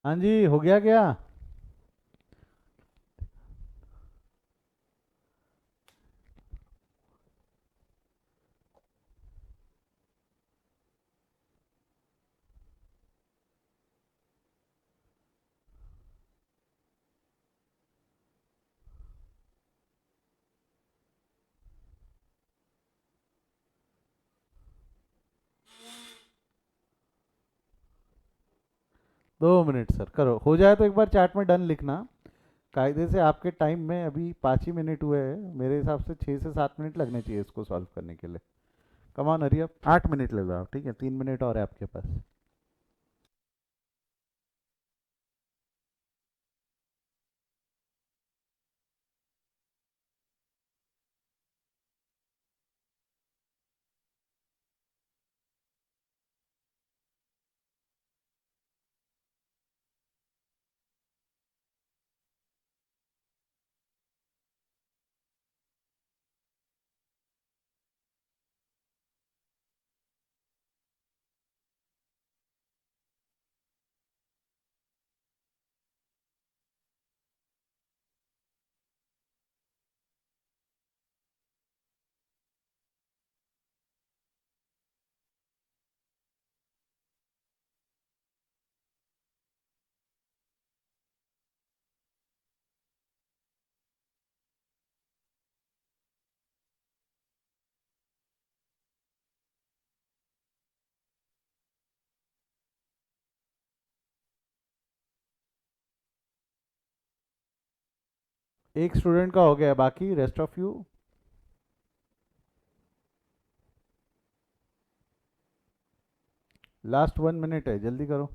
हाँ जी, हो गया क्या? 2 मिनट सर, करो, हो जाए तो एक बार चैट में डन लिखना। कायदे से आपके टाइम में अभी 5 ही मिनट हुए हैं, मेरे हिसाब से 6 से 7 मिनट लगने चाहिए इसको सॉल्व करने के लिए। कमान हरी, अब 8 मिनट ले लो आप, ठीक है, 3 मिनट और है आपके पास। एक स्टूडेंट का हो गया, बाकी rest of you. Last 1 minute है, जल्दी करो।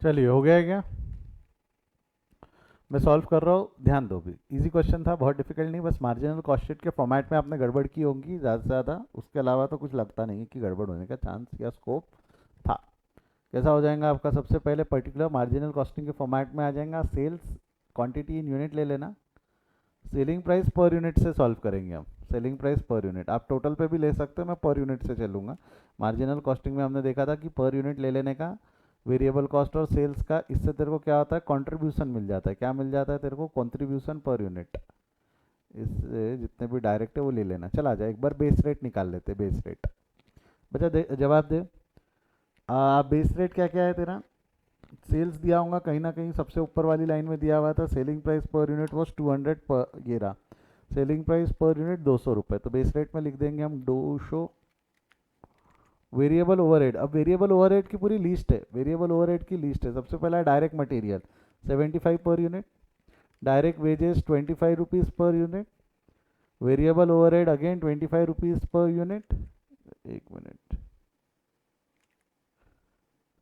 चलिए, हो गया है क्या? मैं सॉल्व कर रहा हूँ, ध्यान दो भी। इजी क्वेश्चन था, बहुत डिफिकल्ट नहीं, बस मार्जिनल कॉस्ट शीट के फॉर्मेट में आपने गड़बड़ की होगी ज़्यादा से ज़्यादा, उसके अलावा तो कुछ लगता नहीं है कि गड़बड़ होने का चांस या स्कोप था। कैसा हो जाएगा आपका? सबसे पहले पर्टिकुलर मार्जिनल कॉस्टिंग के फॉर्मेट में आ जाएगा, सेल्स क्वांटिटी इन यूनिट ले लेना, सेलिंग प्राइस पर यूनिट से सॉल्व करेंगे हम। सेलिंग प्राइस पर यूनिट आप टोटल पे भी ले सकते हो, मैं पर यूनिट से चलूंगा। मार्जिनल कॉस्टिंग में हमने देखा था कि पर यूनिट ले लेने का, वेरिएबल कॉस्ट और सेल्स का, इससे तेरे को क्या होता है, कंट्रीब्यूशन मिल जाता है। क्या मिल जाता है तेरे को? Contribution per unit. इससे जितने भी डायरेक्ट है वो ले लेना। चला जाए, एक बार बेस रेट निकाल लेते, बेस रेट। बच्चा दे, जवाब दे। बेस रेट क्या क्या है तेरा? सेल्स दिया होगा कहीं ना कहीं, सबसे ऊपर वाली लाइन में दिया हुआ था, selling price per unit was 200 पर, ये रहा। सेलिंग प्राइस पर यूनिट 200 रुपये, तो बेस रेट में लिख देंगे हम 200। वेरिएबल ओवरहेड, अब वेरिएबल ओवरहेड की पूरी लिस्ट है, वेरिएबल ओवरहेड की लिस्ट है। सबसे पहला direct material 75 per unit, direct wages 25 rupees per unit, variable overhead again 25 rupees per unit. एक मिनट,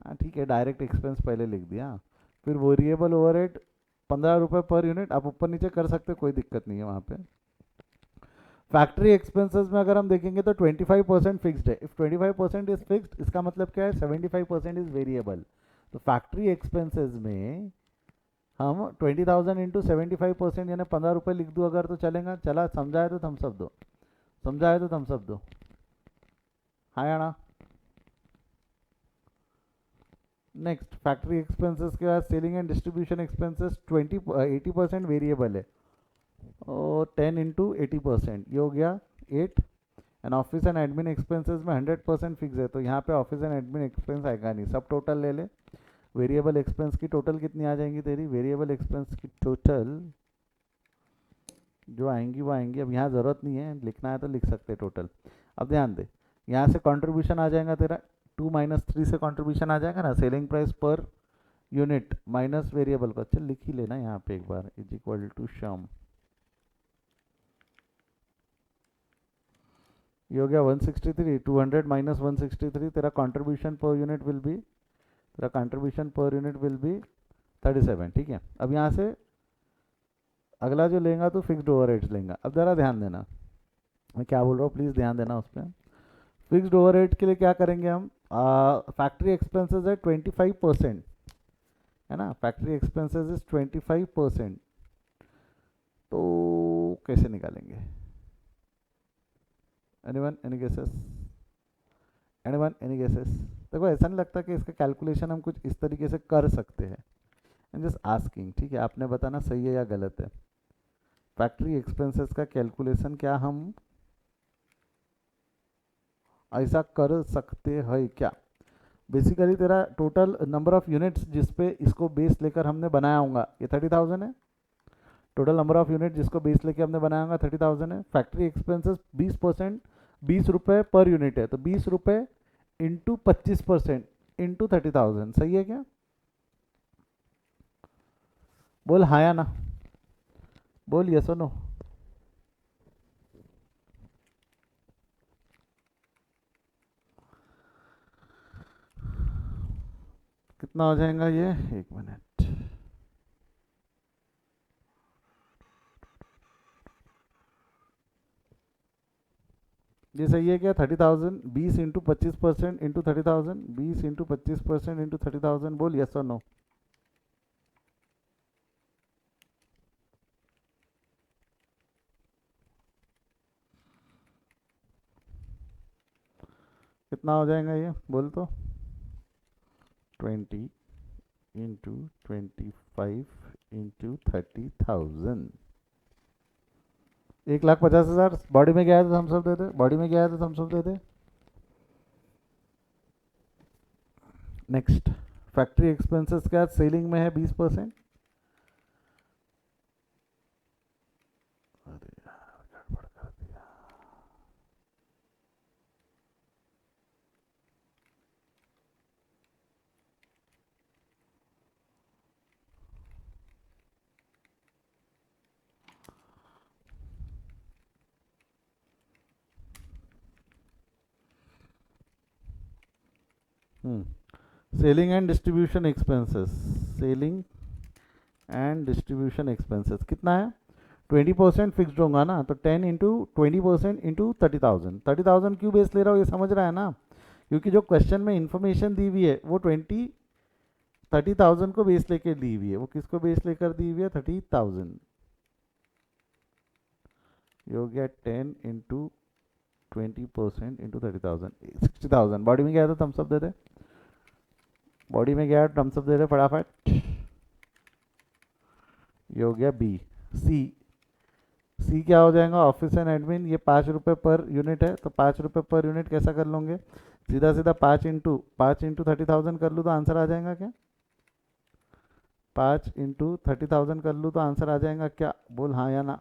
हाँ ठीक है, डायरेक्ट एक्सपेंस पहले लिख दिया। फिर वेरिएबल ओवरहेड 15 रुपये पर यूनिट, आप ऊपर नीचे कर सकते, कोई दिक्कत नहीं है वहाँ पे। फैक्ट्री एक्सपेंसेस में अगर हम देखेंगे तो 25% फिक्स्ड है। इफ 25% इज फिक्स्ड, इसका मतलब क्या है, 75% इज वेरिएबल। तो फैक्ट्री एक्सपेंसेस में हम 20,000 इंटू 75% यानी 15 रुपये लिख दूँ अगर, तो चलेगा? चला, समझाए तो थम्स अप दो, समझाए तो थम्स अप दो। हाँ या ना? नेक्स्ट, फैक्ट्री एक्सपेंसेस के बाद selling and distribution expenses 80% variable है, और 10 इंटू 80%, ये हो गया 8। And office and admin expenses में 100% फिक्स है, तो यहाँ पे ऑफिस एंड एडमिन एक्सपेंस आएगा नहीं, सब टोटल ले ले। वेरिएबल एक्सपेंस की टोटल कितनी आ जाएंगी तेरी, वेरिएबल एक्सपेंस की टोटल जो आएंगी वो आएंगी, अब यहाँ ज़रूरत नहीं है, लिखना है तो लिख सकते हैं टोटल। अब ध्यान दे, यहाँ से कंट्रीब्यूशन आ जाएगा तेरा 2 - 3 से कंट्रीब्यूशन आ जाएगा ना, selling price per unit minus variable का, चल लिख ही लेना यहाँ पे एक बार, इज इक्वल टू सम, ये हो गया 163, 200 - 163, तेरा contribution per unit will be, तेरा contribution per unit will be 37, ठीक है। अब यहाँ से अगला जो लेगा तो फिक्स्ड ओवरहेड्स लेगा। अब ज़रा ध्यान देना मैं क्या बोल रहा हूँ, प्लीज़ ध्यान देना उस पर। फिक्स्ड ओवरहेड के लिए क्या करेंगे हम, फैक्ट्री एक्सपेंसेस है 25%, है ना, फैक्ट्री एक्सपेंसेस इज 25%, तो कैसे निकालेंगे, anyone any guesses, anyone any guesses. देखो ऐसा नहीं लगता कि इसका कैलकुलेशन हम कुछ इस तरीके से कर सकते हैं, आई एम जस्ट आस्किंग, ठीक है, आपने बताना सही है या गलत है। फैक्ट्री एक्सपेंसेस का कैलकुलेशन क्या हम ऐसा कर सकते हैं क्या। बेसिकली तेरा टोटल नंबर ऑफ यूनिट्स जिस पे इसको बेस लेकर हमने बनाया होगा ये 30,000 है, टोटल नंबर ऑफ यूनिट जिसको बेस लेकर हमने बनाया होगा 30,000 है। फैक्ट्री एक्सपेंसेस 20%, 20 रुपये पर यूनिट है, तो 20 रुपये इंटू 25% इंटू 30,000, सही है क्या, बोल हाँ या ना, बोल यस और नो। कितना हो जाएगा ये, एक मिनट, ये सही है क्या, 30,000, 20 इंटू 25% इंटू 30,000, 20 इंटू 25% इंटू 30,000, बोल यस और नो। कितना हो जाएगा ये, बोल तो, 20 इंटू 25 इंटू 30,000, 1,50,000। बॉडी में क्या है तो हम सब दे दे, बॉडी में क्या है तो हम सब दे दे। नेक्स्ट, फैक्ट्री एक्सपेंसेस क्या सेलिंग में है 20%, अरे यार गड़बड़ कर दिया। Selling and distribution expenses, selling and distribution expenses कितना है, 20% फिक्स्ड होगा ना, तो 10 इंटू 20% इंटू 30,000, 30,000 क्यों बेस ले रहा हो ये समझ रहा है ना, क्योंकि जो क्वेश्चन में इंफॉर्मेशन दी हुई है वो 30,000 को बेस लेकर दी हुई है, वो किसको बेस लेकर दी हुई है, 30,000, ये हो गया 10 इंटू 20% इंटू 30,000, 60,000। बॉडी में क्या है तो थम्स अप दे दे, बॉडी में क्या है थम्स अप दे दे फटाफट, ये हो गया बी। सी, सी क्या हो जाएगा, ऑफिस एंड एडमिन, ये 5 रुपये पर यूनिट है, तो 5 रुपये पर यूनिट कैसा कर लोगे, सीधा सीधा 5 इंटू 30,000 कर लूँ तो आंसर आ जाएगा क्या, 5 इंटू 30,000 कर लूँ तो आंसर आ जाएगा क्या, बोल हाँ या ना।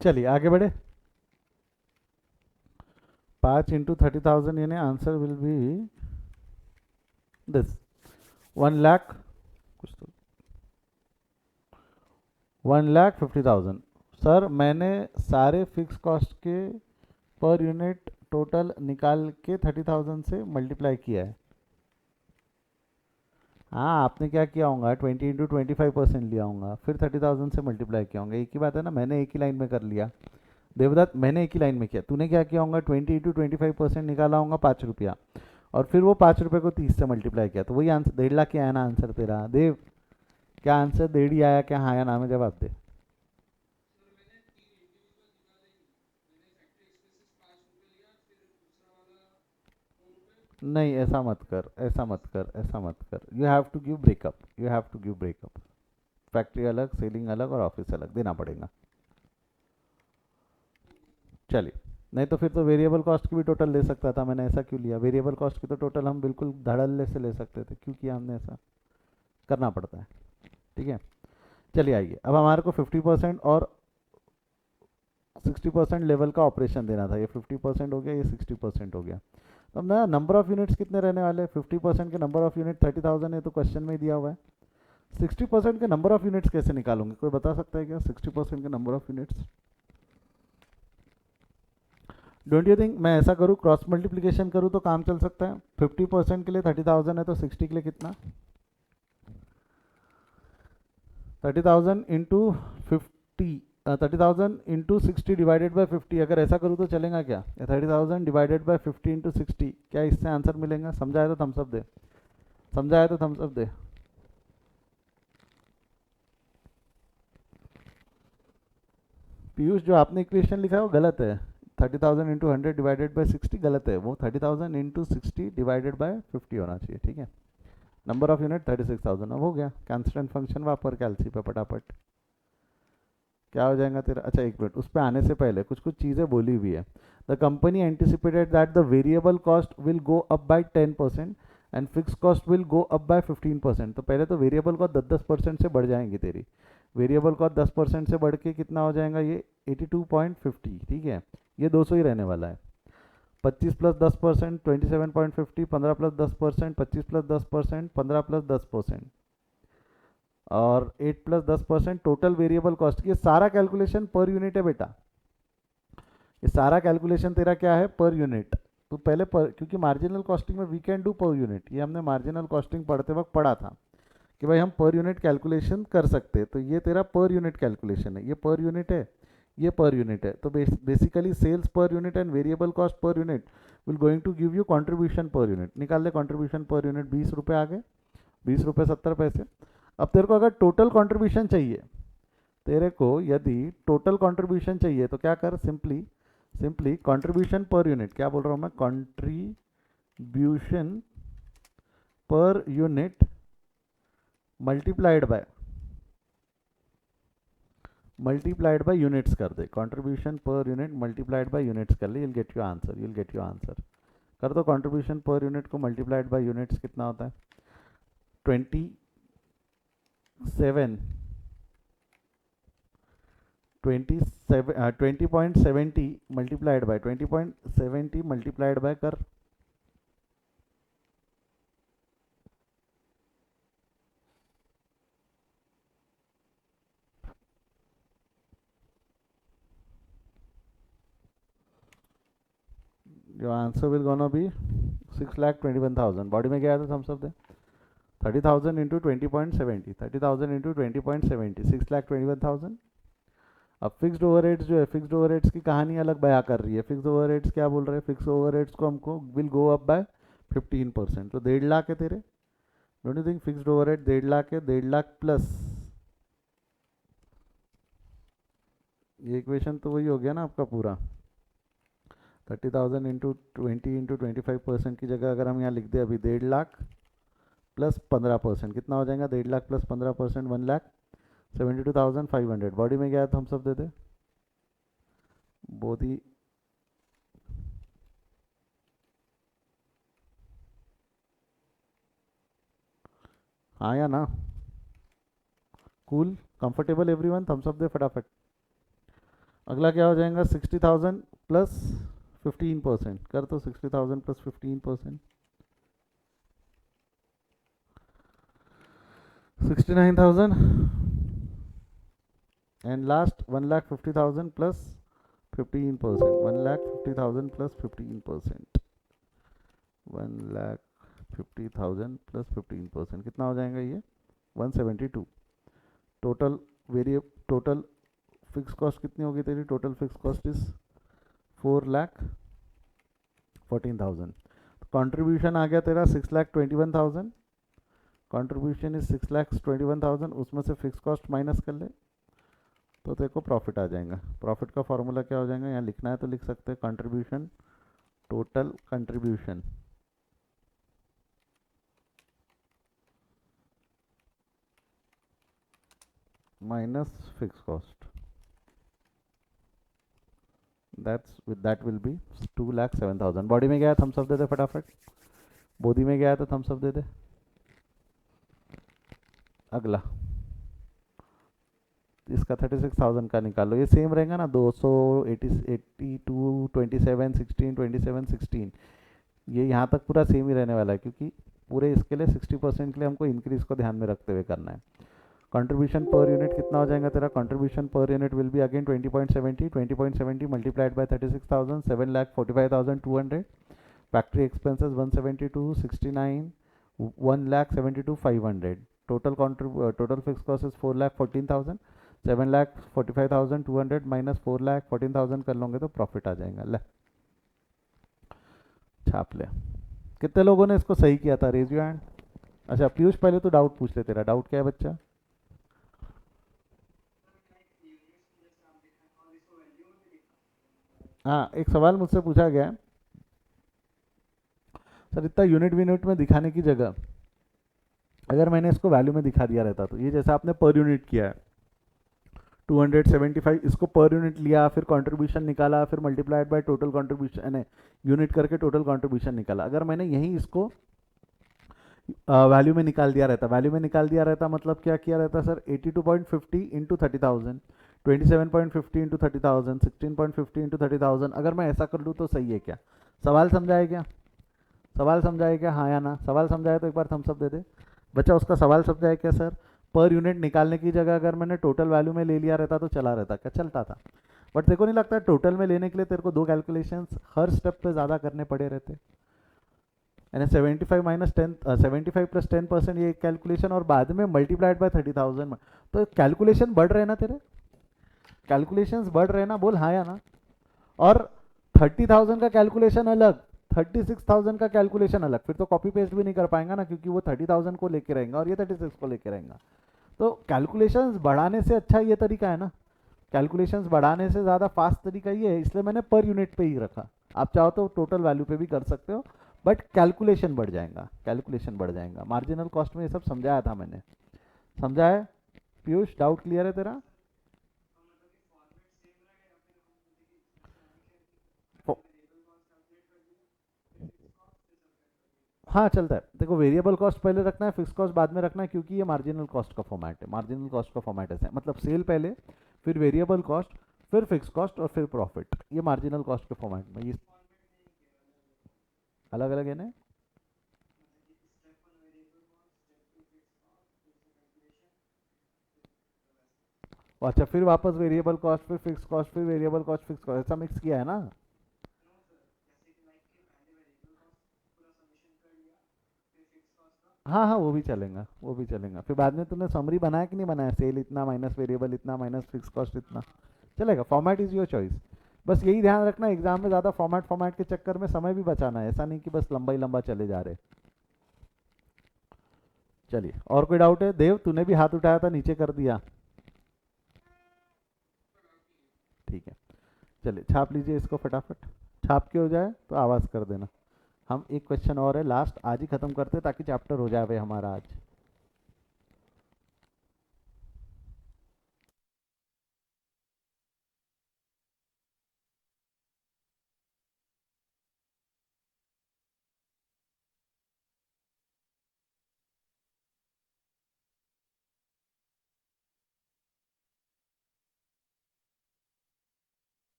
चलिए आगे बढ़े, 5 इंटू 30,000 यानी answer will be this 1 lakh, कुछ तो 1,50,000, सर मैंने सारे फिक्स कॉस्ट के पर यूनिट टोटल निकाल के 30,000 से मल्टीप्लाई किया है। हाँ, आपने क्या किया होगा, 20 × 25% लिया होगा, फिर 30,000 से मल्टीप्लाई किया होगा। एक ही बात है ना, मैंने एक ही लाइन में कर लिया। देवदत्त, मैंने एक ही लाइन में किया, तूने क्या किया होगा, 20 × 25% निकाला होगा 5 रुपया, और फिर वो 5 रुपये को 30 से मल्टीप्लाई किया, तो वही आंसर 1.5 लाख की आया ना आंसर तेरा। देव, क्या आंसर 1.5 ही आया क्या, हाँ या ना में जवाब दे। नहीं, ऐसा मत कर, ऐसा मत कर, ऐसा मत कर। You have to give breakup, you have to give breakup. Factory अलग, सेलिंग अलग और ऑफिस अलग देना पड़ेगा। चलिए, नहीं तो फिर तो वेरिएबल कॉस्ट की भी टोटल ले सकता था मैंने, ऐसा क्यों लिया? वेरिएबल कॉस्ट की तो टोटल हम बिल्कुल धड़ल्ले से ले सकते थे, क्यों किया हमने ऐसा? करना पड़ता है, ठीक है। चलिए आइए, अब हमारे को 50% और 60% लेवल का ऑपरेशन देना था। ये 50% हो गया, ये 60% हो गया। तो अब ना नंबर ऑफ यूनिट्स कितने रहने वाले? 50% के नंबर ऑफ यूनिट 30,000 है, तो क्वेश्चन में ही दिया हुआ है। 60% के नंबर ऑफ यूनिट्स कैसे निकालूंगे, कोई बता सकता है क्या? 60% के number of units, don't you think मैं ऐसा करूँ, क्रॉस मल्टीप्लीकेशन करूँ तो काम चल सकता है? 50% के लिए 30,000 है, तो 60 के लिए कितना? 30,000 इंटू 50, 30,000 इंटू 60 डिवाइडेड बाई 50, अगर ऐसा करूँ तो चलेगा क्या? 30,000 डिवाइडेड बाई 50 इंटू 60, क्या इससे आंसर मिलेगा? समझाया तो थम्सअप दे, समझाया तो थम्सअप दे। पीयूष, जो आपने इक्वेशन लिखा है वो गलत है। 30,000 इंटू 100 डिवाइडेड बाई 60 गलत है, वो 30,000 इंटू 60 डिवाइडेड बाई 50 होना चाहिए, ठीक है। नंबर ऑफ यूनिट 36,000, अब हो गया। कैंस्टेंट फंक्शन वापर कैलसी पे फटाफट, क्या हो जाएगा तेरा? अच्छा एक मिनट, उस पर आने से पहले कुछ कुछ चीज़ें बोली हुई है। The company anticipated that the variable cost will go up by 10% and fix cost will go up by 15%। तो पहले तो वेरिएबल कॉस्ट 10% से बढ़ जाएंगी तेरी। वेरिएबल कॉस्ट 10% से बढ़ के कितना हो जाएगा? ये 82.50, ठीक है। ये 200 ही रहने वाला है। 25 + 10% 27.50, 15 + 10% 25 + 10% 15 + 10%, और 8 + 10% टोटल वेरिएबल कॉस्ट। ये सारा कैलकुलेशन पर यूनिट है बेटा, ये सारा कैलकुलेशन तेरा क्या है? Per unit. तो पहले पर, क्योंकि मार्जिनल कॉस्टिंग में we can do per unit, ये हमने मार्जिनल कॉस्टिंग पढ़ते वक्त पढ़ा था कि भाई हम पर यूनिट कैलकुलेशन कर सकते हैं। तो ये तेरा पर यूनिट कैलकुलेशन है, ये पर यूनिट है, ये पर यूनिट है। तो basically sales per unit and variable cost per unit will going to give you contribution per unit. निकाल ले कंट्रीब्यूशन पर यूनिट, 20 रुपये आ गए, 20 रुपये 70 पैसे। अब तेरे को अगर टोटल कंट्रीब्यूशन चाहिए, तेरे को यदि टोटल कंट्रीब्यूशन चाहिए तो क्या कर? Simply simply contribution per unit, क्या बोल रहा हूँ मैं, contribution per unit multiplied by units कर दे। Contribution per unit multiplied by units कर ले, you'll get your answer, you'll get your answer. कर दो कंट्रीब्यूशन पर यूनिट को मल्टीप्लाइड बाय यूनिट्स, कितना होता है? 27 20.70 मल्टीप्लाइड बाय 20.70 मल्टीप्लाइड बाय कर। Your answer will gonna be 6,21,000। Body में क्या आया था? हम सब दे 30,000 इंटू 20.70, 30,000 इंटू 20.70, 6,21,000। अब फिक्स्ड ओवरहेड्स जो है, फिक्स्ड ओवरहेड्स की कहानी अलग बयां कर रही है। फिक्स्ड ओवरहेड्स क्या बोल रहे हैं? फिक्स्ड ओवरहेड्स को हमको विल गो अप बाय 15%, तो 1.5 लाख है तेरे। Don't you think fixed overhead 1.5 lakh है? 1.5 लाख प्लस ये इक्वेशन तो वही हो गया ना आपका पूरा। 30,000 इंटू 20 × 25% की जगह अगर हम यहाँ लिख दें अभी 1.5 लाख प्लस 15%, कितना हो जाएगा? 1.5 लाख प्लस 15%, 1,72,500। बॉडी में गया तो हम सब दे दे बोधी। हाँ या ना? Cool, comfortable everyone, thumbs up दे फटाफट। अगला क्या हो जाएगा? 60,000 प्लस 15% कर, तो 60,000 plus 15%, 69,000 and last 1,50,000 plus 15%, 1,50,000 plus 15%, 1,50,000 plus 15%, कितना हो जाएगा ये? 172। टोटल टोटल फिक्स कॉस्ट कितनी होगी तेरी? Total fix cost is 4,14,000। Contribution आ गया तेरा 6,21,000। कंट्रीब्यूशन इज 6,21,000, उसमें से फिक्स कॉस्ट माइनस कर ले तो तेरे को प्रॉफिट आ जाएगा। प्रॉफिट का फॉर्मूला क्या हो जाएगा? यहाँ लिखना है तो लिख सकते हैं, contribution, total contribution minus fix cost, that will B 2,07,000। Body में गया है, थम्स अप दे दे फटाफट। बॉडी में गया है तो थम्स अप दे दे। अगला इसका 36,000 का निकालो, ये सेम रहेगा ना? 282, 27, 16, 27, 16, ये यहाँ तक पूरा सेम ही रहने वाला है, क्योंकि पूरे इसके लिए 60% के लिए हमको इंक्रीज को ध्यान में रखते हुए करना है। कंट्रीब्यूशन पर यूनिट कितना हो जाएगा तेरा? Contribution per unit will be again 20.70, 20.70 multiplied by 36,000, 7,45,200। Factory expenses 172, 69, 1,72,500। Total fix cost is 4,14,000, 7,45,200 minus 4,14,000 कर लोगे तो प्रॉफिट आ जाएगा। ले छाप ले। कितने लोगों ने इसको सही किया था? Raise your hand. अच्छा पीयूष, पहले तो डाउट पूछ ले, तेरा डाउट क्या है बच्चा? हाँ, एक सवाल मुझसे पूछा गया है, सर इतना यूनिट यूनिट में दिखाने की जगह अगर मैंने इसको वैल्यू में दिखा दिया रहता, तो ये जैसा आपने पर यूनिट किया है 275, इसको पर यूनिट लिया, फिर कंट्रीब्यूशन निकाला, फिर multiplied by total contribution, unit करके टोटल कंट्रीब्यूशन निकाला, अगर मैंने यही इसको वैल्यू में निकाल दिया रहता, वैल्यू में निकाल दिया रहता मतलब क्या किया रहता सर? 82.50 into 30,000, 27.50 into 30,000, 16.50 into 30,000। अगर मैं ऐसा कर लूँ तो सही है क्या? सवाल समझाए क्या? सवाल समझाए क्या? हाँ या ना? सवाल समझाए तो एक बार थम्स अप दे दे। बच्चा उसका सवाल समझाए क्या सर? पर यूनिट निकालने की जगह अगर मैंने टोटल वैल्यू में ले लिया रहता तो चला रहता क्या? चलता था। बट तेरे को नहीं लगता टोटल में लेने के लिए तेरे को दो कैलकुलेशंस हर स्टेप पे ज़्यादा करने पड़े रहते? यानी 75 ये कैलकुलेशन, और बाद में मल्टीप्लाइड बाय 30,000, तो कैलकुलेशन बढ़ रहे ना तेरे? कैलकुलेशंस बढ़ रहे ना? बोल हाँ या ना? और 30,000 का कैलकुलेशन अलग, 36,000 का कैलकुलेशन अलग, फिर तो कॉपी पेस्ट भी नहीं कर पाएंगा ना, क्योंकि वो 30,000 को लेके रहेगा और ये 36 को लेके रहेगा। तो कैलकुलेशंस बढ़ाने से अच्छा ये तरीका है ना? कैलकुलेशंस बढ़ाने से ज़्यादा फास्ट तरीका ये है, इसलिए मैंने पर यूनिट पे ही रखा। आप चाहो तो टोटल वैल्यू पे भी कर सकते हो, बट कैलकुलेशन बढ़ जाएगा, कैलकुलेशन बढ़ जाएगा। मार्जिनल कॉस्ट में ये सब समझाया था मैंने। समझा है पीयूष? डाउट क्लियर है तेरा? हाँ चलता है। देखो वेरिएबल कॉस्ट पहले रखना है, फिक्स कॉस्ट बाद में रखना है, क्योंकि ये मार्जिनल कॉस्ट का फॉर्मेट है। मार्जिनल कॉस्ट का फॉर्मेट ऐसा है, मतलब सेल पहले, फिर वेरिएबल कॉस्ट, फिर फिक्स कॉस्ट और फिर प्रॉफिट, ये मार्जिनल कॉस्ट के फॉर्मेट में। ये अलग अलग है ना? अच्छा फिर वापस वेरिएबल कॉस्ट, फिर फिक्स कॉस्ट, फिर वेरिएबल कॉस्ट, फिक्स कॉस्ट, ऐसा मिक्स किया है ना? हाँ हाँ, वो भी चलेगा, वो भी चलेगा। फिर बाद में तुमने समरी बनाया कि नहीं बनाया? सेल इतना माइनस वेरिएबल इतना माइनस फिक्स कॉस्ट इतना, चलेगा। Format is your choice. बस यही ध्यान रखना, एग्जाम में ज़्यादा फॉर्मेट फॉर्मेट के चक्कर में समय भी बचाना है, ऐसा नहीं कि बस लंबा ही लंबा चले जा रहे। चलिए, और कोई डाउट है? देव तूने भी हाथ उठाया था, नीचे कर दिया। ठीक है, चलिए छाप लीजिए इसको फटाफट। छाप के हो जाए तो आवाज़ कर देना। हम एक क्वेश्चन और है लास्ट, आज ही खत्म करते ताकि चैप्टर हो जाए हमारा आज।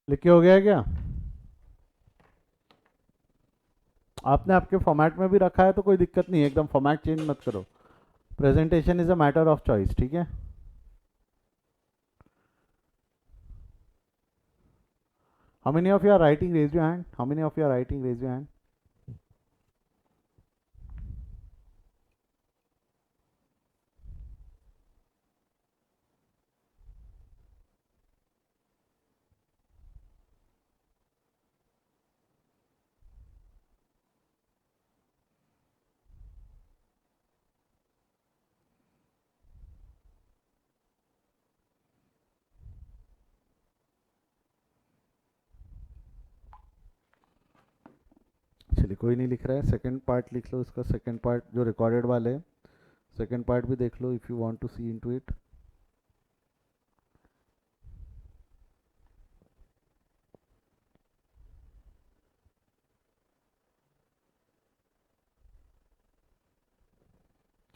लिख के हो गया है क्या? आपने आपके फॉर्मेट में भी रखा है तो कोई दिक्कत नहीं है, एकदम फॉर्मेट चेंज मत करो. Presentation is a matter of choice, ठीक है. How many of you are writing, raise your hand. How many of you are writing, raise your hand. चलिए, कोई नहीं लिख रहा है. सेकंड पार्ट लिख लो इसका. सेकंड पार्ट जो रिकॉर्डेड वाले हैं, सेकंड पार्ट भी देख लो if you want to see into it.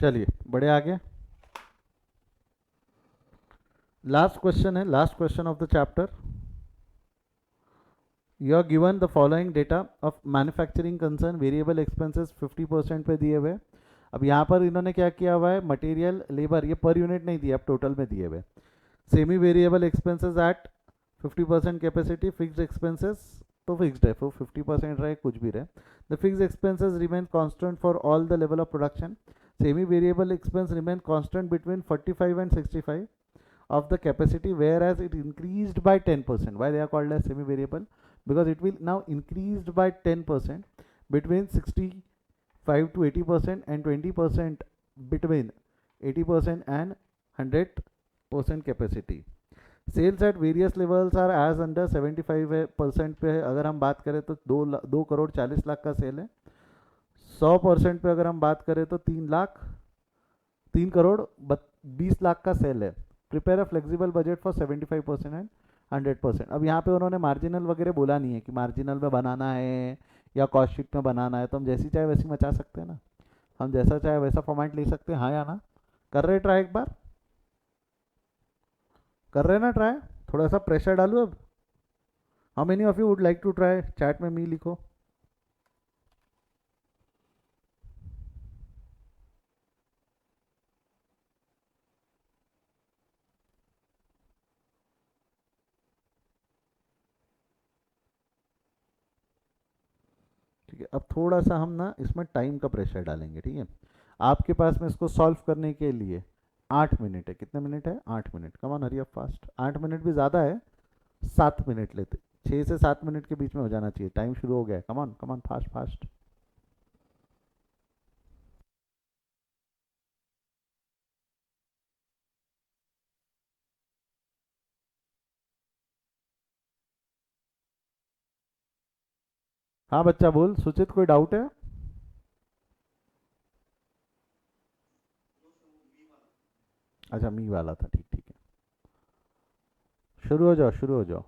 चलिए बड़े आगे. लास्ट क्वेश्चन है, last question of the chapter. You are given the following data of manufacturing concern. Variable expenses 50% पे दिए हुए. अब यहाँ पर इन्होंने क्या किया हुआ है, मटेरियल लेबर ये पर यूनिट नहीं दिया, अब टोटल में दिए हुए. Semi variable expenses at 50% capacity. Fixed expenses तो फिक्स्ड है, वो 50% रहे कुछ भी रहे. The fixed expenses remain constant for all the level of production. Semi variable expense remain constant between 45 and 65 of the capacity, whereas it increased by 10%. Why they are called as semi variable? Because it will now increased by 10% between 65 to 80% and 20% between 80% and 100% capacity. Sales at various levels are as under 75% पे है. अगर हम बात करें तो 2 करोड़ 40 लाख का cell है. 100% पे अगर हम बात करें तो 3 करोड़ 20 लाख का सेल है. Prepare a flexible budget for 75% and 100%. अब यहाँ पे उन्होंने मार्जिनल वगैरह बोला नहीं है कि मार्जिनल में बनाना है या कॉस्ट शीट में बनाना है, तो हम जैसी चाहे वैसी मचा सकते हैं ना. हम जैसा चाहे वैसा फॉर्मेट ले सकते हैं, हाँ या ना. कर रहे ट्राई एक बार, कर रहे ना ट्राई. थोड़ा सा प्रेशर डालू अब. How many of you would like to try, chat में मी लिखो. ठीक है, अब थोड़ा सा हम ना इसमें टाइम का प्रेशर डालेंगे, ठीक है. आपके पास में इसको सॉल्व करने के लिए 8 मिनट है. कितने मिनट है? 8 minute. Come on hurry up fast. 8 minute भी ज़्यादा है, 7 मिनट लेते. 6 से 7 मिनट के बीच में हो जाना चाहिए. टाइम शुरू हो गया है. Come on come on, fast fast. हाँ बच्चा बोल. सुचित कोई डाउट है? अच्छा मी वाला था, ठीक ठीक है. शुरू हो जाओ, शुरू हो जाओ.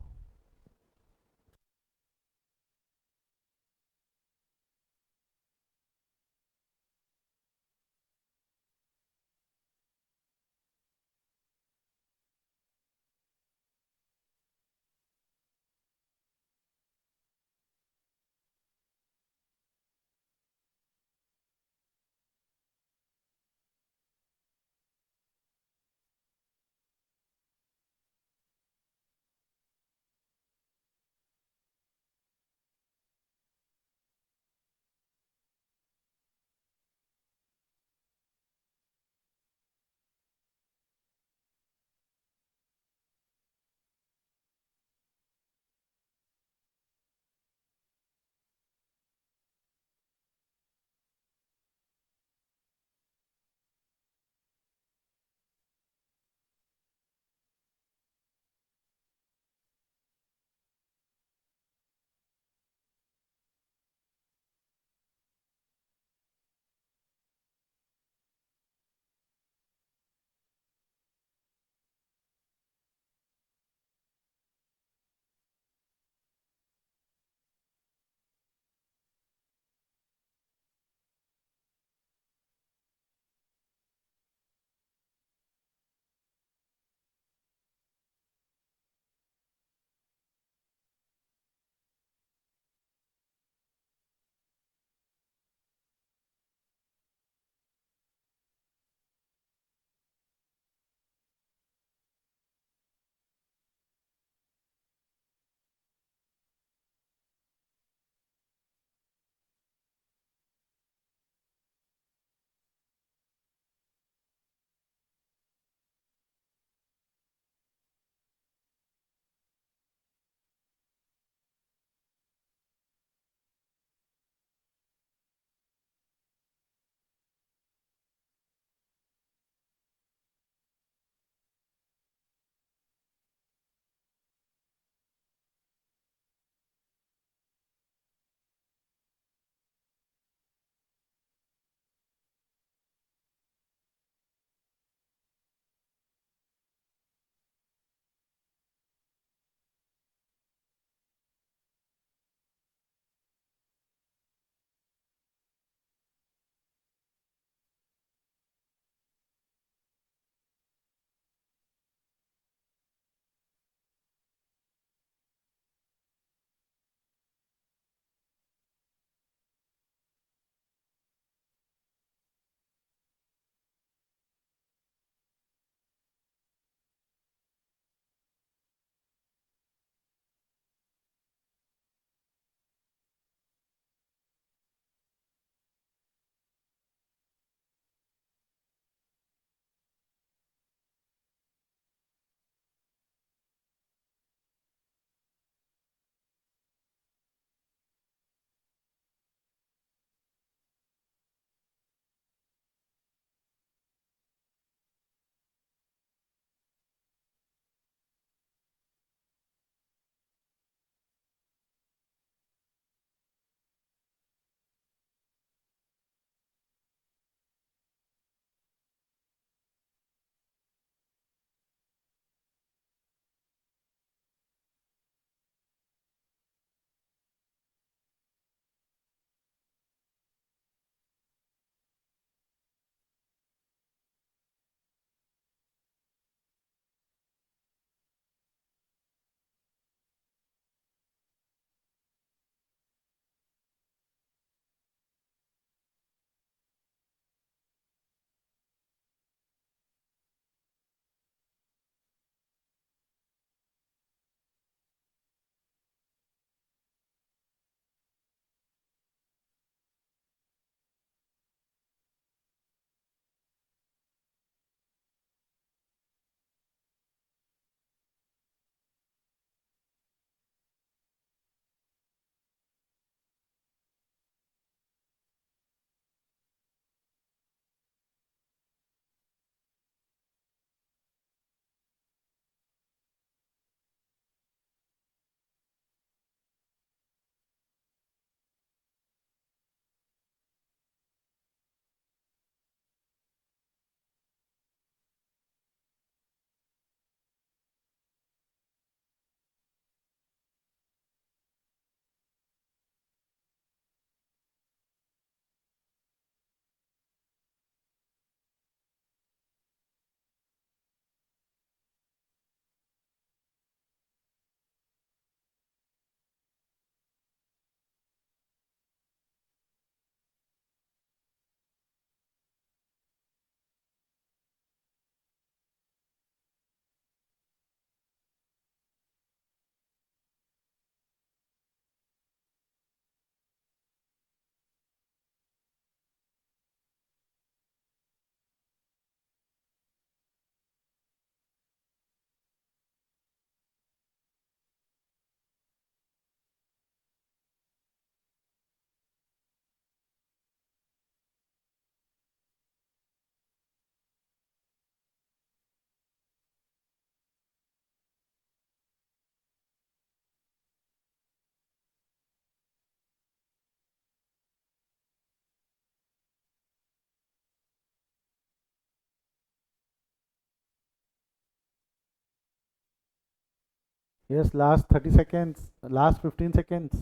Yes, last 30 seconds, last 15 seconds.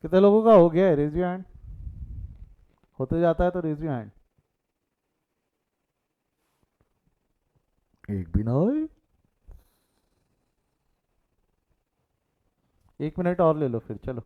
कितने लोगों का हो गया है? Raise your hand. होते जाता है तो रेज योर हैंड। एक भी ना हो। 1 मिनट और ले लो फिर, चलो।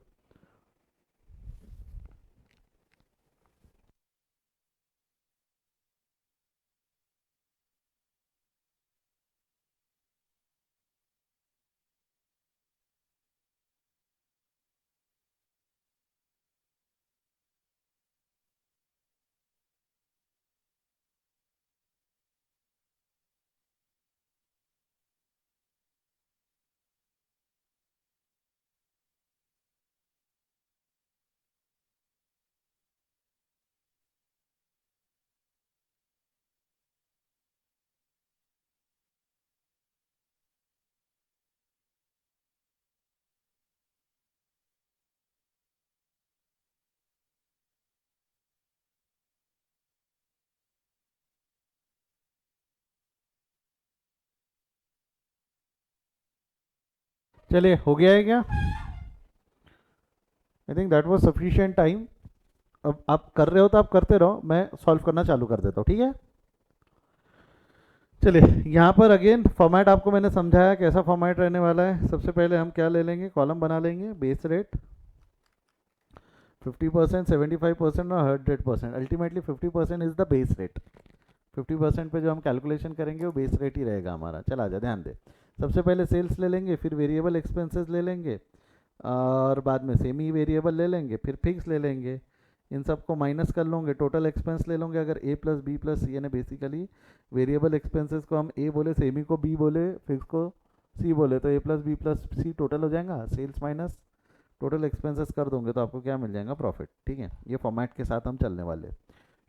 चलिए, हो गया है क्या? I think that was sufficient time. अब आप कर रहे हो तो आप करते रहो, मैं सॉल्व करना चालू कर देता हूँ, ठीक है? चलिए, यहाँ पर अगेन फॉर्मेट आपको मैंने समझाया कैसा फॉर्मेट रहने वाला है। सबसे पहले हम क्या ले लेंगे? कॉलम बना लेंगे, बेस रेट 50%, 75% और 100%। Ultimately 50% is the base rate. 50% पे जो हम कैलकुलेशन करेंगे वो बेस रेट ही रहेगा हमारा। चला जा, ध्यान दे। सबसे पहले सेल्स ले लेंगे, फिर वेरिएबल एक्सपेंसेस ले लेंगे, और बाद में सेमी वेरिएबल ले लेंगे, फिर फिक्स ले लेंगे। इन सबको माइनस कर लोगे, टोटल एक्सपेंस ले लोगे। अगर ए प्लस बी प्लस सी, यानी बेसिकली वेरिएबल एक्सपेंसेस को हम ए बोले, सेमी को बी बोले, फिक्स को सी बोले, तो ए प्लस बी प्लस सी टोटल हो जाएगा। सेल्स माइनस टोटल एक्सपेंसेस कर दोगे तो आपको क्या मिल जाएगा? प्रॉफिट। ठीक है, ये फॉर्मेट के साथ हम चलने वाले।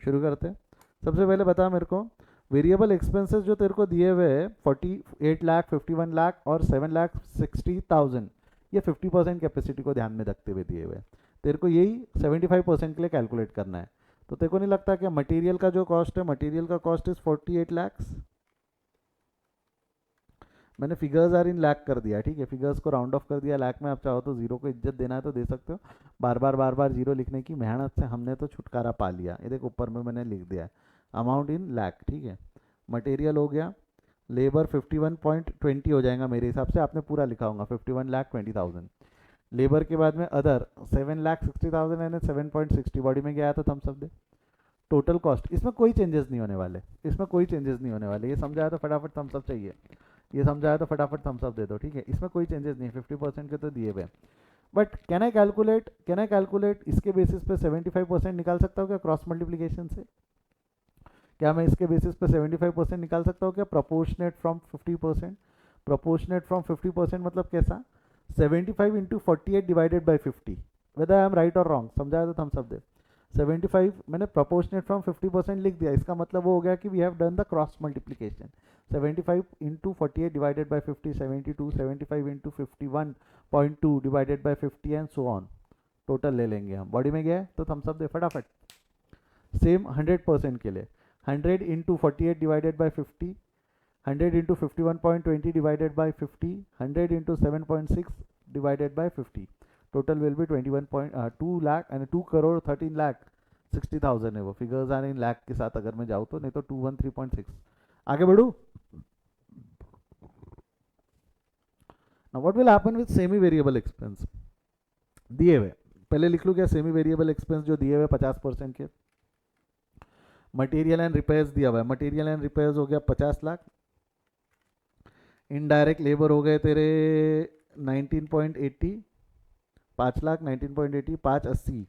शुरू करते हैं। सबसे पहले बता मेरे को, वेरिएबल एक्सपेंसेस जो तेरे को दिए हुए हैं 48 लाख, 51 लाख और 7,60,000, ये 50% कैपेसिटी को ध्यान में रखते हुए दिए हुए हैं। तेरे को यही 75% के लिए कैलकुलेट करना है। तो तेरे को नहीं लगता कि मटेरियल का जो कॉस्ट है, मटेरियल का कॉस्ट इज 48 लैक्स। मैंने फिगर्स आर इन लाख कर दिया, ठीक है? फिगर्स को राउंड ऑफ कर दिया लाख में। आप चाहो तो जीरो को इज्जत देना है तो दे सकते हो। बार बार जीरो लिखने की मेहनत से हमने तो छुटकारा पा लिया। ये देखो ऊपर में मैंने लिख दिया अमाउंट इन लाख, ठीक है? मटेरियल हो गया, लेबर 51.20 हो जाएगा मेरे हिसाब से। आपने पूरा लिखा होगा 51,20,000। लेबर के बाद में अदर 7,60,000 यानी 7.60 बॉडी में गया तो थम सब दे। टोटल कॉस्ट, इसमें कोई चेंजेस नहीं होने वाले, इसमें कोई चेंजेस नहीं होने वाले। ये समझाया तो फटाफट थम्स अप चाहिए, ये समझाया तो फटाफट थम्स अप दे दो, ठीक है? इसमें कोई चेंजेस नहीं है, 50% के तो दिए हुए। बट कैन आई कैलकुलेट इसके बेसिस पे 75% निकाल सकता हूँ क्या क्रॉस मल्टीप्लीकेशन से? क्या मैं इसके बेसिस पे 75% निकाल सकता हूँ क्या? Proportionate from 50%। प्रोपोर्शनेट फ्रॉम 50% मतलब कैसा? 75 into 48 divided by 50। Whether I am right or wrong, समझाया तो थम्स अप दे। 75 मैंने प्रोपोर्शनेट फ्रॉम 50% लिख दिया, इसका मतलब वो हो गया कि we have done the cross multiplication. 75 into 48 divided by 50, 72, 75 into 51.2 divided by 50 and so on. Total ले लेंगे हम। बॉडी में गया है तो थम्स अप दे फटाफट। सेम 100% के लिए 100 into 48 divided by 50, 100 into 51.20 divided by 50, 100 into 7.6 divided by 50। Total will be 21.2 lakh and 2,13,60,000 है वो। फिगर्स आर इन लाख के साथ अगर मैं जाऊँ तो, नहीं तो 213.6। आगे बढ़ू। Now what will happen with semi variable expense? दिए हुए, पहले लिख लूँ क्या सेमी वेरिएबल एक्सपेंस जो दिए हुए 50% के? मटेरियल एंड रिपेयर्स दिया हुआ है, मटेरियल एंड रिपेयर्स हो गया 50 लाख। इनडायरेक्ट लेबर हो गए तेरे 19.80, 5 lakh 19.80, 580।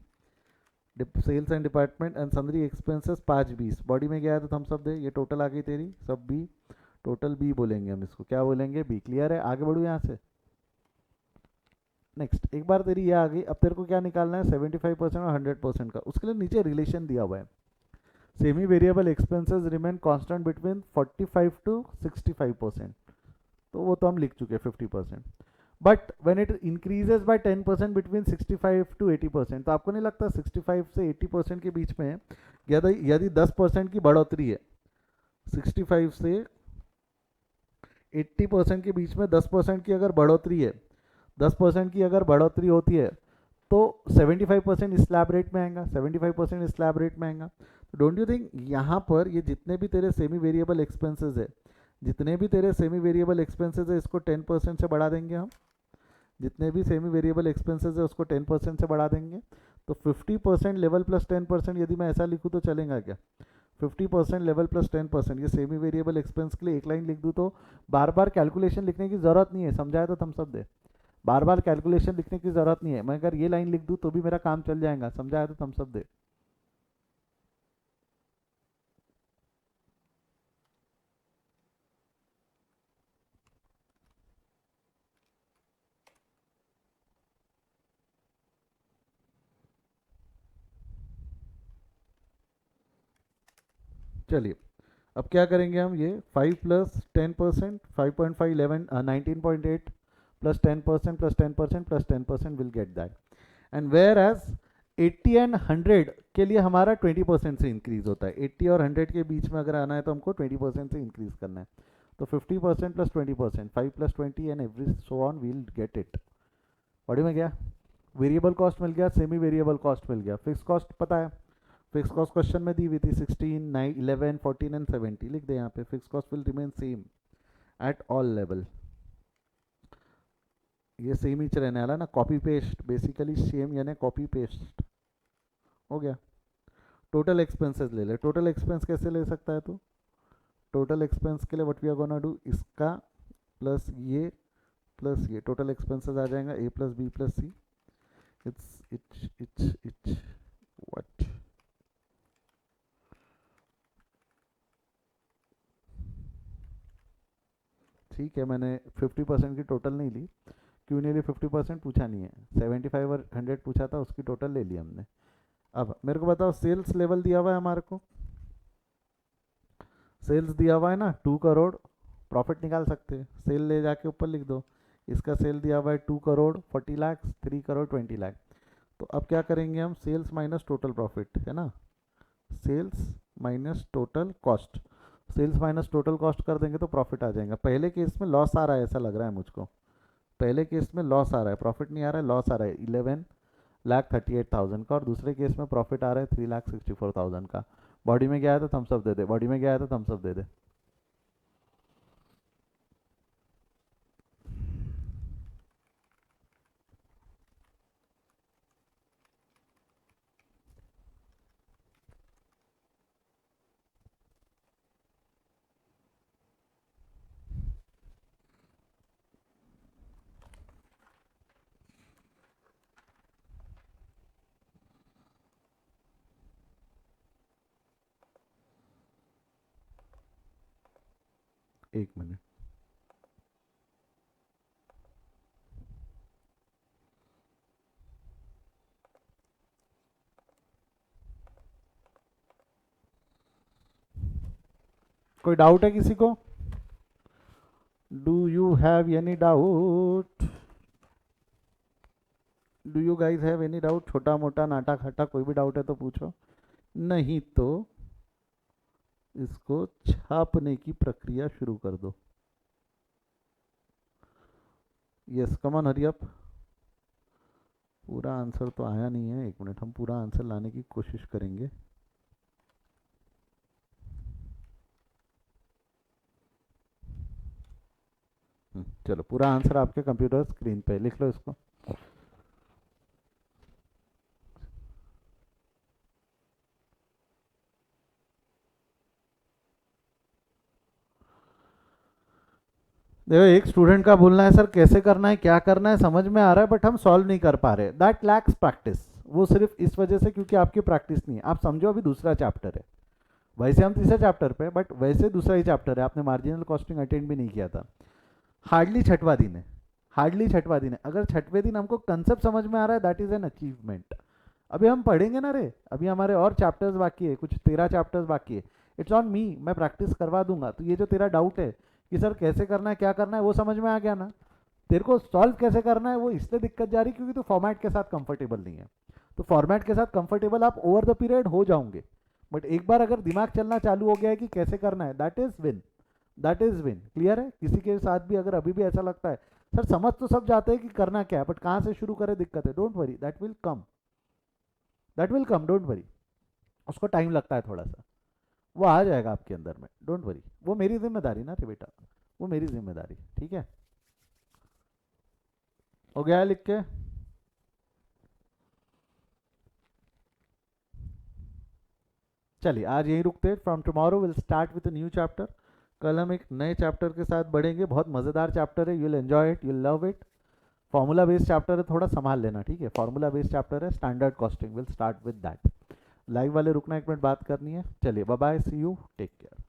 Sales and department and sundry expenses 520। Body में गया है तो थम्स अप दे। ये टोटल आ गई तेरी सब बी, टोटल बी बोलेंगे हम इसको। क्या बोलेंगे? बी। क्लियर है? आगे बढ़ू यहाँ से। नेक्स्ट, एक बार तेरी ये आ गई, अब तेरे को क्या निकालना है? 75% और 100% का। उसके लिए नीचे रिलेशन दिया हुआ है, semi variable expenses remain constant between 45 to 65%। तो वो तो हम लिख चुके हैं 50%। But when it increases by 10% between 65 to 80%, तो आपको नहीं लगता 65 से 80% के बीच में यदि 10% की बढ़ोतरी है, 65 से 80% के बीच में 10% की अगर बढ़ोतरी है, 10% की अगर बढ़ोतरी होती है तो 75% स्लैब रेट में आएगा, 75% स्लैब रेट में आएगा। तो डोंट यू थिंक यहाँ पर ये जितने भी तेरे सेमी वेरिएबल एक्सपेंसेस है, जितने भी तेरे सेमी वेरिएबल एक्सपेंसेस है, इसको 10% से बढ़ा देंगे हम। जितने भी सेमी वेरिएबल एक्सपेंसेस है उसको 10% से बढ़ा देंगे। तो 50% लेवल प्लस 10%, यदि मैं ऐसा लिखूँ तो चलेगा क्या? 50% लेवल प्लस 10%, ये सेमी वेरिएबल एक्सपेंस के लिए एक लाइन लिख दूँ तो बार बार कैलकुलेशन लिखने की ज़रूरत नहीं है। समझाया तो थम्स अप दे। बार बार कैलकुलेशन लिखने की ज़रूरत नहीं है। मैं अगर ये लाइन लिख दूँ तो भी मेरा काम चल जाएगा। समझाया तो थम्स अप दे। चलिए अब क्या करेंगे हम, ये 5 plus 10%, 5.5 11 19.8 plus 10% plus 10% plus 10% will get that. And whereas 80 and 100 के लिए हमारा 20% से इंक्रीज होता है। 80 और 100 के बीच में अगर आना है तो हमको 20% से इंक्रीज करना है। तो 50% plus 20%, 5 plus 20 and every so on will get it. Body में गया, वेरिएबल कॉस्ट मिल गया, सेमी वेरिएबल कॉस्ट मिल गया, फिक्स कॉस्ट पता है, फिक्स कॉस्ट क्वेश्चन में दी हुई थी 16, 9, 11, 14 एंड 70। लिख दे यहाँ पे, fix cost will remain same at all level. ये सेम ही रहने वाला ना, कॉपी पेस्ट, बेसिकली सेम यानी कॉपी पेस्ट हो गया। टोटल एक्सपेंसेस ले ले। टोटल एक्सपेंस कैसे ले सकता है तू? टोटल एक्सपेंस के लिए what we are gonna do, इसका प्लस ये टोटल एक्सपेंसेस आ जाएगा, A plus B plus C. It's what, ठीक है, मैंने 50% की टोटल नहीं ली। क्यों नहीं ली? 50% पूछा नहीं है, 75 और 100 पूछा था, उसकी टोटल ले ली हमने। अब मेरे को बताओ, सेल्स लेवल दिया हुआ है हमारे को, सेल्स दिया हुआ है ना 2 करोड़, प्रॉफिट निकाल सकते हैं। सेल ले जाके ऊपर लिख दो, इसका सेल दिया हुआ है 2 करोड़ 40 लाख, 3 करोड़ 20 लाख। तो अब क्या करेंगे हम, सेल्स माइनस टोटल प्रॉफिट है ना, sales minus total cost. Sales minus total cost कर देंगे तो प्रॉफिट आ जाएगा। पहले केस में लॉस आ रहा है ऐसा लग रहा है मुझको, पहले केस में लॉस आ रहा है, प्रॉफिट नहीं आ रहा है, लॉस आ रहा है 11,38,000 का, और दूसरे केस में प्रॉफिट आ रहा है 3,64,000 का। बॉडी में क्या आया तो थम्स अप दे दे, बॉडी में क्या आया तो थम्स अप दे दे। एक मिनट, कोई डाउट है किसी को? Do you have any doubt? Do you guys have any doubt? छोटा मोटा नाटा खाटा कोई भी डाउट है तो पूछो, नहीं तो इसको छापने की प्रक्रिया शुरू कर दो। Yes, come on hurry up. पूरा आंसर तो आया नहीं है, एक मिनट, हम पूरा आंसर लाने की कोशिश करेंगे। चलो, पूरा आंसर आपके कंप्यूटर स्क्रीन पे लिख लो इसको। देखो, एक स्टूडेंट का बोलना है सर कैसे करना है, क्या करना है, समझ में आ रहा है बट हम सॉल्व नहीं कर पा रहे। That lakhs practice. वो सिर्फ इस वजह से क्योंकि आपकी प्रैक्टिस नहीं है। आप समझो अभी दूसरा चैप्टर है, वैसे हम तीसरे चैप्टर पे, बट वैसे दूसरा ही चैप्टर है, आपने मार्जिनल कॉस्टिंग अटेंड भी नहीं किया था। हार्डली छठवां दिन है, हार्डली छठवां दिन है। अगर छठवें दिन हमको कंसेप्ट समझ में आ रहा है, दैट इज एन अचीवमेंट। अभी हम पढ़ेंगे ना रे, अभी हमारे और चैप्टर्स बाकी है, कुछ 13 चैप्टर्स बाकी है। इट्स ऑन मी, मैं प्रैक्टिस करवा दूंगा। तो ये जो तेरा डाउट है कि सर कैसे करना है क्या करना है, वो समझ में आ गया ना। तेरे को सॉल्व कैसे करना है वो इसलिए दिक्कत जा रही क्योंकि तू फॉर्मेट के साथ कंफर्टेबल नहीं है। तो फॉर्मेट के साथ कंफर्टेबल आप ओवर द पीरियड हो जाओगे, बट एक बार अगर दिमाग चलना चालू हो गया है कि कैसे करना है, that is win. That is win. Clear है? किसी के साथ भी अगर अभी भी ऐसा लगता है सर समझ तो सब जाते हैं कि करना क्या है बट कहाँ से शुरू करें दिक्कत है, don't worry, that will come, that will come, don't worry. उसको टाइम लगता है थोड़ा सा, वो आ जाएगा आपके अंदर में, डोंट वरी। वो मेरी जिम्मेदारी ना रे बेटा, वो मेरी जिम्मेदारी, ठीक है? हो गया है लिख के? चलिए आज यहीं रुकते हैं, from tomorrow will start with new chapter. कल हम एक नए चैप्टर के साथ बढ़ेंगे, बहुत मज़ेदार चैप्टर है, you will enjoy it, you will love it. Formula based chapter है, थोड़ा संभाल लेना, ठीक है? फॉर्मूला बेस्ड चैप्टर है, standard costing, will start with that. Live वाले रुकना, एक मिनट बात करनी है। चलिए bye bye, see you, take care.